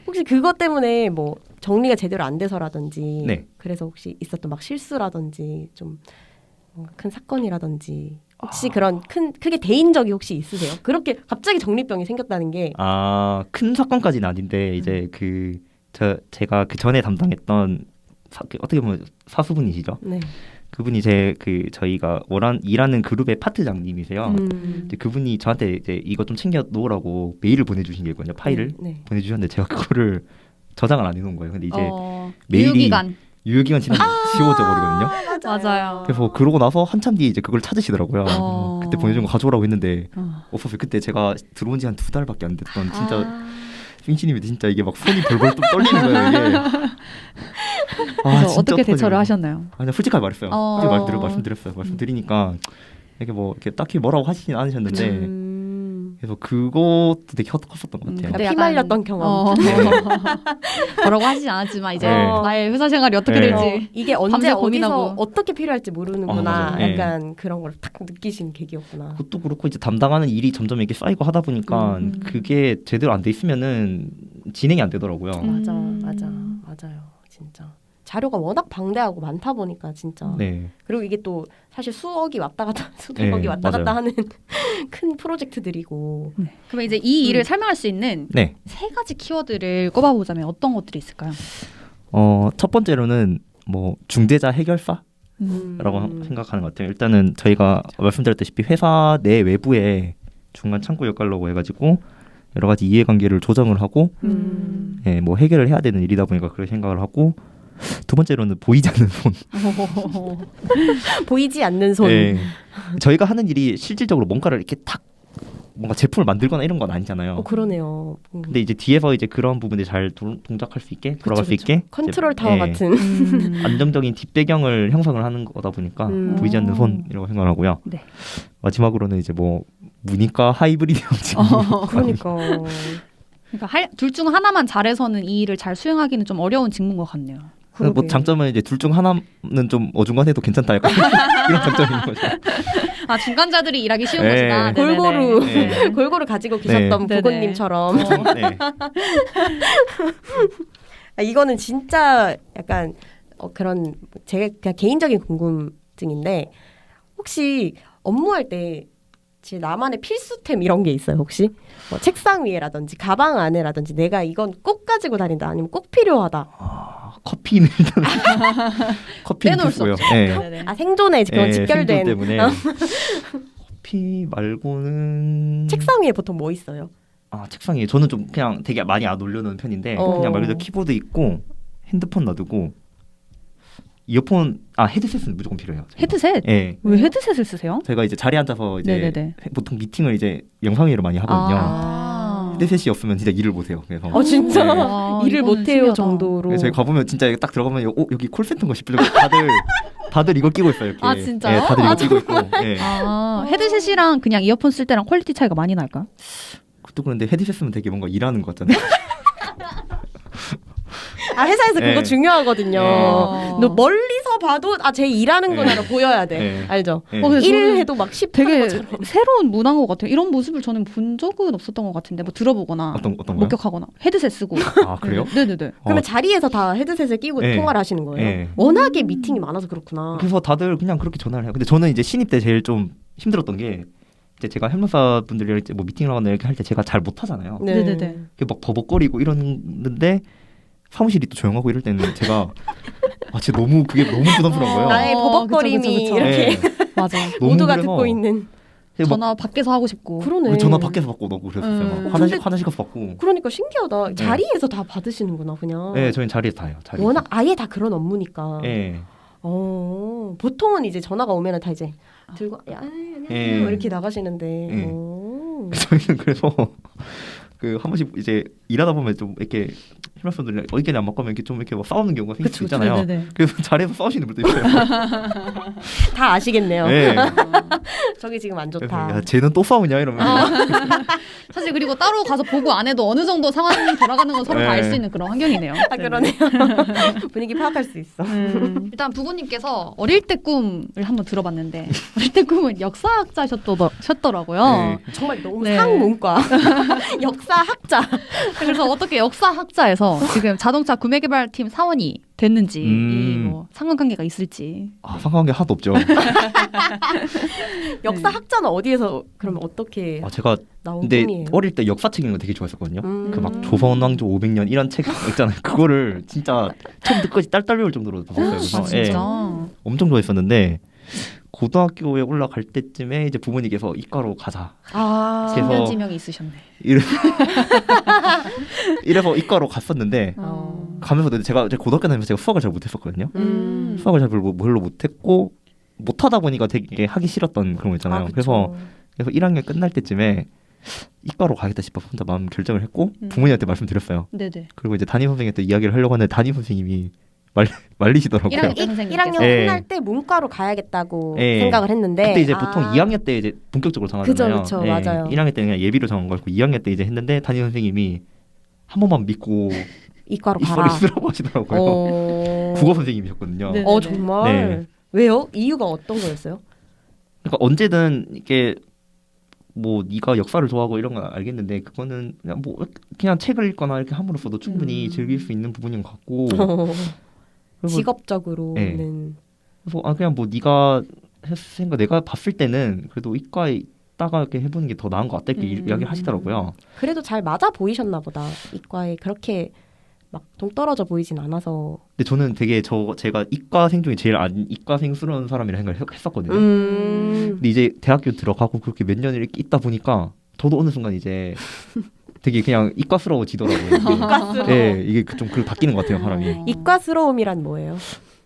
혹시 그것 때문에 뭐 정리가 제대로 안 돼서라든지
네.
그래서 혹시 있었던 막 실수라든지 좀 뭔가 큰 사건이라든지 혹시 그런 크게 대인 적이 혹시 있으세요? 그렇게 갑자기 정리병이 생겼다는 게
큰 사건까지는 아닌데 이제 제가 그 전에 담당했던 어떻게 보면 사수분이시죠.
네.
그분이 저희가 일하는 그룹의 파트장님이세요. 이제 그분이 저한테 이제 이거 좀 챙겨 놓으라고 메일을 보내주신 게 있거든요. 파일을
네.
보내주셨는데 제가 그거를 저장을 안 해놓은 거예요. 근데 이제 메일이
유효기간.
유효기간 지나면 지워져 버리거든요.
맞아요.
그래서 그러고 나서 한참 뒤에 이제 그걸 찾으시더라고요.
어.
그때 보내준 거 가져오라고 했는데
어.
없었어요. 그때 제가 들어온 지 한 2달밖에 안 됐던 진짜
아.
핑신님이 진짜 이게 막 손이 벌벌 좀 떨리는 거예요. 이게.
그래서
진짜
어떻게 대처를
어떡하지?
하셨나요?
아니 솔직하게 말했어요.
어.
솔직히 말씀드렸어요. 말씀드리니까 이게 뭐 이렇게 딱히 뭐라고 하시진 않으셨는데 그래서 그것도 되게 컸었던 것 같아요.
근데
피
약간-
말렸던 경험.
뭐라고 하진 않았지만 이제
네.
나의 회사 생활이 어떻게
네.
될지
이게 언제
밤새
어디서
고민하고.
어떻게 필요할지 모르는구나.
맞아요. 네.
약간 그런 걸 딱 느끼신 계기였구나.
그것도 그렇고 이제 담당하는 일이 점점 이렇게 쌓이고 하다 보니까 그게 제대로 안 돼 있으면은 진행이 안 되더라고요.
맞아요. 진짜. 자료가 워낙 방대하고 많다 보니까 진짜.
네.
그리고 이게 또 사실 수억이 왔다 갔다
네,
수백억이 왔다 갔다
맞아요.
하는 큰 프로젝트들이고.
그러면 이제 이 일을 설명할 수 있는
네.
3가지 키워드를 꼽아보자면 어떤 것들이 있을까요?
첫 번째로는 뭐 중재자 해결사라고 생각하는 것 같아요. 일단은 저희가 말씀드렸다시피 회사 내 외부에 중간 창구 역할로 해가지고 여러 가지 이해관계를 조정을 하고 예, 뭐 해결을 해야 되는 일이다 보니까 그렇게 생각을 하고 두 번째로는 보이지 않는 손.
보이지 않는 손.
예, 저희가 하는 일이 실질적으로 뭔가를 이렇게 탁 뭔가 제품을 만들거나 이런 건 아니잖아요.
그러네요.
근데 이제 뒤에서 이제 그런 부분들이 잘 동작할 수 있게 돌아갈 수 있게
컨트롤
이제,
타워
예,
같은.
안정적인 뒷배경을 형성을 하는 거다 보니까 보이지 않는 손이라고 생각을 하고요.
네.
마지막으로는 이제 뭐 문이과 하이브리드 형식.
그러니까.
그러니까 둘 중 하나만 잘해서는 이 일을 잘 수행하기는 좀 어려운 직무인 것 같네요.
뭐
그러게.
장점은 이제 둘 중 하나는 좀 어중간해도 괜찮다 약간 이런 장점인 거죠.
중간자들이 일하기 쉬운
네.
것이다. 네네네.
골고루
네.
골고루 가지고 계셨던
네.
부고님처럼.
네.
이거는 진짜 약간 그런 제가 그냥 개인적인 궁금증인데 혹시 업무할 때 제 나만의 필수템 이런 게 있어요 혹시? 뭐 책상 위에라든지 가방 안에라든지 내가 이건 꼭 가지고 다닌다 아니면 꼭 필요하다.
커피는 일단 커피는
빼놓을 수
필수고요.
없죠.
네.
네네네.
생존에 그런
네,
직결된
생존 때문에 커피 말고는
책상 위에 보통 뭐 있어요?
책상 위에 저는 좀 그냥 되게 많이 안 올려놓은 편인데 그냥 말 그대로 키보드 있고 핸드폰 놔두고 이어폰 헤드셋은 무조건 필요해요. 저희가.
헤드셋?
예.
왜 헤드셋을 쓰세요?
제가 이제 자리에 앉아서 이제
네네네.
보통 미팅을 이제 영상회의로 많이 하거든요.
아.
헤드셋이 없으면 진짜 일을 못 해요. 그래서
진짜
네.
와,
일을
이거는
못해요
신기하다.
정도로.
그래서 저희 가보면 진짜 딱 들어가면 여기 콜센터인가 싶을 정도 다들 이거 끼고 있어요. 이렇게.
아, 진짜요?
예, 다들 이거 끼고 있고. 예.
헤드셋이랑 그냥 이어폰 쓸 때랑 퀄리티 차이가 많이 날까요?
그것도 그런데 헤드셋 쓰면 되게 뭔가 일하는 것 같잖아요.
회사에서 그거
네.
중요하거든요.
네.
너 멀리서 봐도 쟤 일하는
네.
거나로 보여야 돼.
네.
알죠?
예.
그래서
일을
저는
해도 막 10
되게
하는 것처럼.
새로운 문화인 것 같아요. 이런 모습을 저는 본 적은 없었던 것 같은데 뭐 들어보거나
어떤 거요?
목격하거나 헤드셋 쓰고.
아 그래요?
네네네.
그러면 자리에서 다 헤드셋을 끼고
네.
통화를 하시는 거예요?
네.
워낙에 미팅이 많아서 그렇구나.
그래서 다들 그냥 그렇게 전화를 해요. 근데 저는 이제 신입 때 제일 좀 힘들었던 게 이제 제가 협력사 분들이랑 이제 뭐 미팅을 하거나 이렇게 할 때 제가 잘 못하잖아요.
네.
네네네.
막 버벅거리고 이러는데 사무실이 또 조용하고 이럴 때는 제가 진짜 그게 너무 부담스러운 거예요.
나의
어,
버벅거림이
그쵸, 그쵸, 그쵸.
이렇게
네.
맞아.
너무
모두가
그래서
듣고 있는.
막
전화 밖에서 하고 싶고.
그러네.
우리 전화 밖에서 받고 너무 그랬었어요. 막 화장실 가서 받고.
그러니까 신기하다. 자리에서 다 받으시는구나 그냥.
네, 저희는 자리에서 다 해요. 자리에서.
워낙 아예 다 그런 업무니까.
네.
보통은 이제 전화가 오면은 다 이제 들고 안녕하세요
예.
이렇게 나가시는데.
예.
오.
저희는 그래서 그 한 번씩 이제 일하다 보면 좀 이렇게 협력사분들이랑 의견이 안 맞거면 이렇게 좀 이렇게 막 싸우는 경우가 생길 수 있잖아요.
네네네.
그래서 자리에서 싸우시는 분도 있어요.
다 아시겠네요.
네.
저기 지금 안
그래서
좋다.
야 쟤는 또 싸우냐 이러면
사실 그리고 따로 가서 보고 안 해도 어느 정도 상황이 돌아가는 건 서로 다 알 수 있는 그런 환경이네요.
그러네요. 분위기 파악할 수 있어.
일단 부모님께서 어릴 때 꿈을 한번 들어봤는데 어릴 때 꿈은 역사학자셨더라고요.
네.
정말 너무
네.
상문과 역사학자.
그래서 어떻게 역사학자에서 지금 자동차 구매개발팀 사원이 됐는지 이 뭐 상관관계가 있을지.
상관관계 하나도 없죠.
역사학자는 어디에서 그러면 어떻게
제가
나온
근데
꿈이에요?
어릴 때 역사책 읽는 거 되게 좋아했었거든요. 그 막
음.
조선 왕조 500년 이런 책 있잖아요. 그거를 진짜 처음부터 끝까지 딸딸 외울 정도로 봤어요. 그래서
진짜.
엄청 좋아했었는데 고등학교에 올라갈 때쯤에 이제 부모님께서 이과로 가자. 그래서-
신변지명이 있으셨네.
이래서 이과로 갔었는데 가면서 제가 고등학교 다니면서 제가 수학을 잘 못했었거든요. 수학을 잘 별로 못했고 못하다 보니까 되게 하기 싫었던 그런 거 있잖아요. 그래서 1학년 끝날 때쯤에 이과로 가겠다 싶어서 혼자 마음 결정을 했고 부모님한테 말씀드렸어요.
네네.
그리고 이제 담임 선생님한테 이야기를 하려고 하는데 담임 선생님이 말리시더라고요.
1학년 때 선생님께서.
1학년
네.
끝날 때 문과로 가야겠다고
네.
생각을 했는데
그때 이제 보통 2학년 때 이제 본격적으로 정하잖아요.
그죠, 맞아요.
1학년 때 그냥 예비로 정한 거였고 2학년 때 이제 했는데 담임 선생님이 한 번만 믿고
이과로
이과를
가라.
쓰라고 하시더라고요. 국어 선생님이셨거든요.
네.
정말
네.
왜요? 이유가 어떤 거였어요?
그러니까 언제든 이게 뭐 네가 역사를 좋아하고 이런 건 알겠는데 그거는 그냥 책을 읽거나 이렇게 함으로써도 충분히 즐길 수 있는 부분인 것 같고 그리고
직업적으로는
그래서 그냥 뭐 네가 했으니까 내가 봤을 때는 그래도 이과에 있다가 이렇게 해보는 게 더 나은 것 같다 이렇게 이야기를 하시더라고요.
그래도 잘 맞아 보이셨나 보다. 이과에 그렇게 막 동떨어져 보이진 않아서.
근데 저는 되게 제가 이과생 중에 제일 안 이과생스러운 사람이라 생각을 했었거든요. 근데 이제 대학교 들어가고 그렇게 몇 년을 이렇게 있다 보니까 저도 어느 순간 이제 되게 그냥 이과스러워지더라고요.
이과스러워.
네, 이게 좀 그걸 바뀌는 것 같아요, 사람이.
이과스러움이란 뭐예요?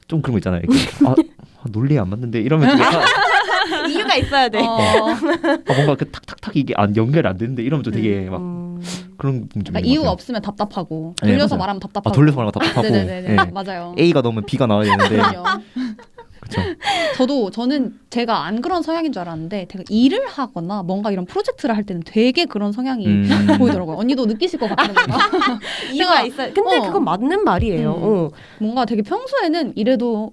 좀 그런 거 있잖아요. 이렇게, 논리에 안 맞는데 이러면 좀 약간
이유가 있어야 돼.
뭔가 그 탁탁탁 이게 연결이 안 되는데 이러면 좀 되게 막 그런 부분 좀 있는 것
이유가
같아요.
없으면 답답하고
네,
돌려서
맞아요.
말하면 답답하고.
돌려서 말하면 답답하고.
네네네.
네.
맞아요.
A가 넣으면 B가 나와야 되는데.
그럼요.
그렇죠.
저는 제가 안 그런 성향인 줄 알았는데 제가 일을 하거나 뭔가 이런 프로젝트를 할 때는 되게 그런 성향이 보이더라고요. 언니도 느끼실 것 같은 거.
이유가 있어요. 근데 그건 맞는 말이에요.
뭔가 되게 평소에는 이래도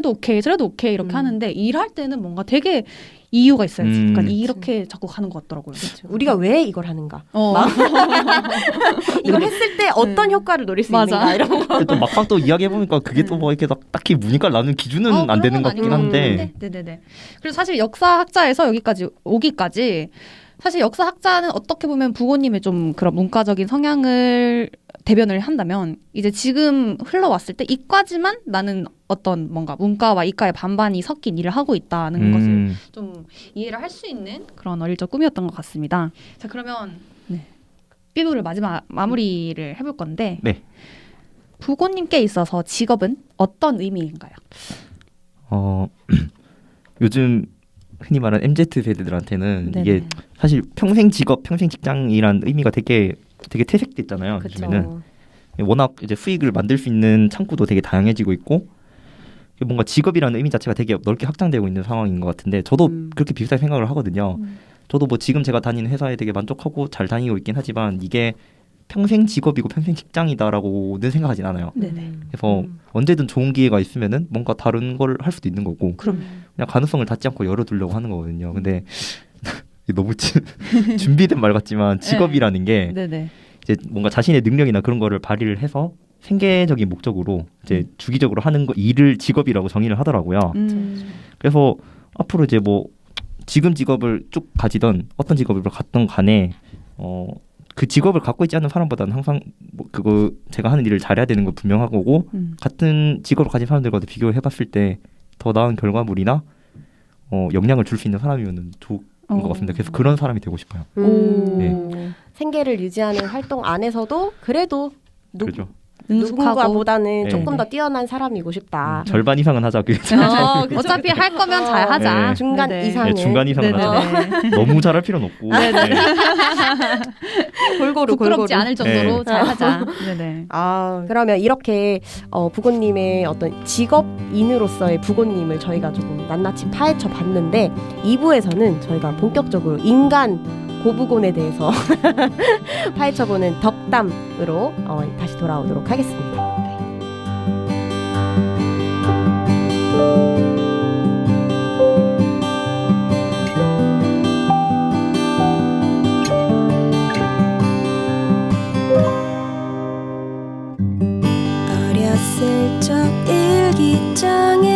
오케이 저래도 오케이 이렇게 하는데 일할 때는 뭔가 되게 이유가 있어야지. 약간 이렇게 자꾸 가는 것 같더라고요.
우리가 왜 이걸 하는가? 이걸 했을 때 어떤 효과를 노릴 수 있는가 이런 거.
근데 또 막상 또 이야기해 보니까 그게 또 뭐 이렇게 딱히 무늬가 나는 기준은 안 되는 것 같긴 한데.
네네네. 그리고 사실 역사학자에서 여기까지 오기까지 사실 역사학자는 어떻게 보면 부모님의 좀 그런 문과적인 성향을 대변을 한다면 이제 지금 흘러왔을 때 이과지만 나는 어떤 뭔가 문과와 이과의 반반이 섞인 일을 하고 있다는 것을 좀 이해를 할 수 있는 그런 어릴 적 꿈이었던 것 같습니다. 자 그러면 삐부를 마지막 마무리를 해볼 건데
네.
부고님께 있어서 직업은 어떤 의미인가요?
요즘 흔히 말하는 MZ 세대들한테는
네네.
이게 사실 평생 직업, 평생 직장이란 의미가 되게 퇴색됐잖아요. 요즘에는
그렇죠.
워낙 이제 수익을 만들 수 있는 창구도 되게 다양해지고 있고 뭔가 직업이라는 의미 자체가 되게 넓게 확장되고 있는 상황인 것 같은데 저도 그렇게 비슷하게 생각을 하거든요. 저도 뭐 지금 제가 다니는 회사에 되게 만족하고 잘 다니고 있긴 하지만 이게 평생 직업이고 평생 직장이다라고는 생각하진 않아요.
네네.
그래서 언제든 좋은 기회가 있으면은 뭔가 다른 걸 할 수도 있는 거고 그냥 가능성을 닫지 않고 열어두려고 하는 거거든요. 근데 너무 준비된 말 같지만 직업이라는 게
네네.
이제 뭔가 자신의 능력이나 그런 거를 발휘를 해서 생계적인 목적으로 이제 주기적으로 하는 거 일을 직업이라고 정의를 하더라고요. 그래서 앞으로 이제 뭐 지금 직업을 쭉 가지던 어떤 직업을 갖던 간에 그 직업을 갖고 있지 않은 사람보다는 항상 뭐 그거 제가 하는 일을 잘해야 되는 건 분명하고 같은 직업을 가진 사람들과도 비교해봤을 때 더 나은 결과물이나 영향을 줄 수 있는 사람이면 좋은 것 같습니다. 그래서 그런 사람이 되고 싶어요. 네.
생계를 유지하는 활동 안에서도 그래도
그렇죠.
누군가보다는
네.
조금 더 뛰어난 사람이고 싶다.
절반 이상은 하자. 그게
어차피 할 거면 잘 하자.
네.
중간
네네.
이상은
중간 이상은 하자. 너무 잘할 필요는 없고.
골고루
부끄럽지 않을 정도로
네.
잘 하자. 네네.
그러면 이렇게 부고님의 어떤 직업인으로서의 부고님을 저희가 조금 낱낱이 파헤쳐 봤는데 2부에서는 저희가 본격적으로 인간 고부곤에 대해서 파헤쳐보는 덕담으로 다시 돌아오도록 하겠습니다.
어렸을 적 일기장에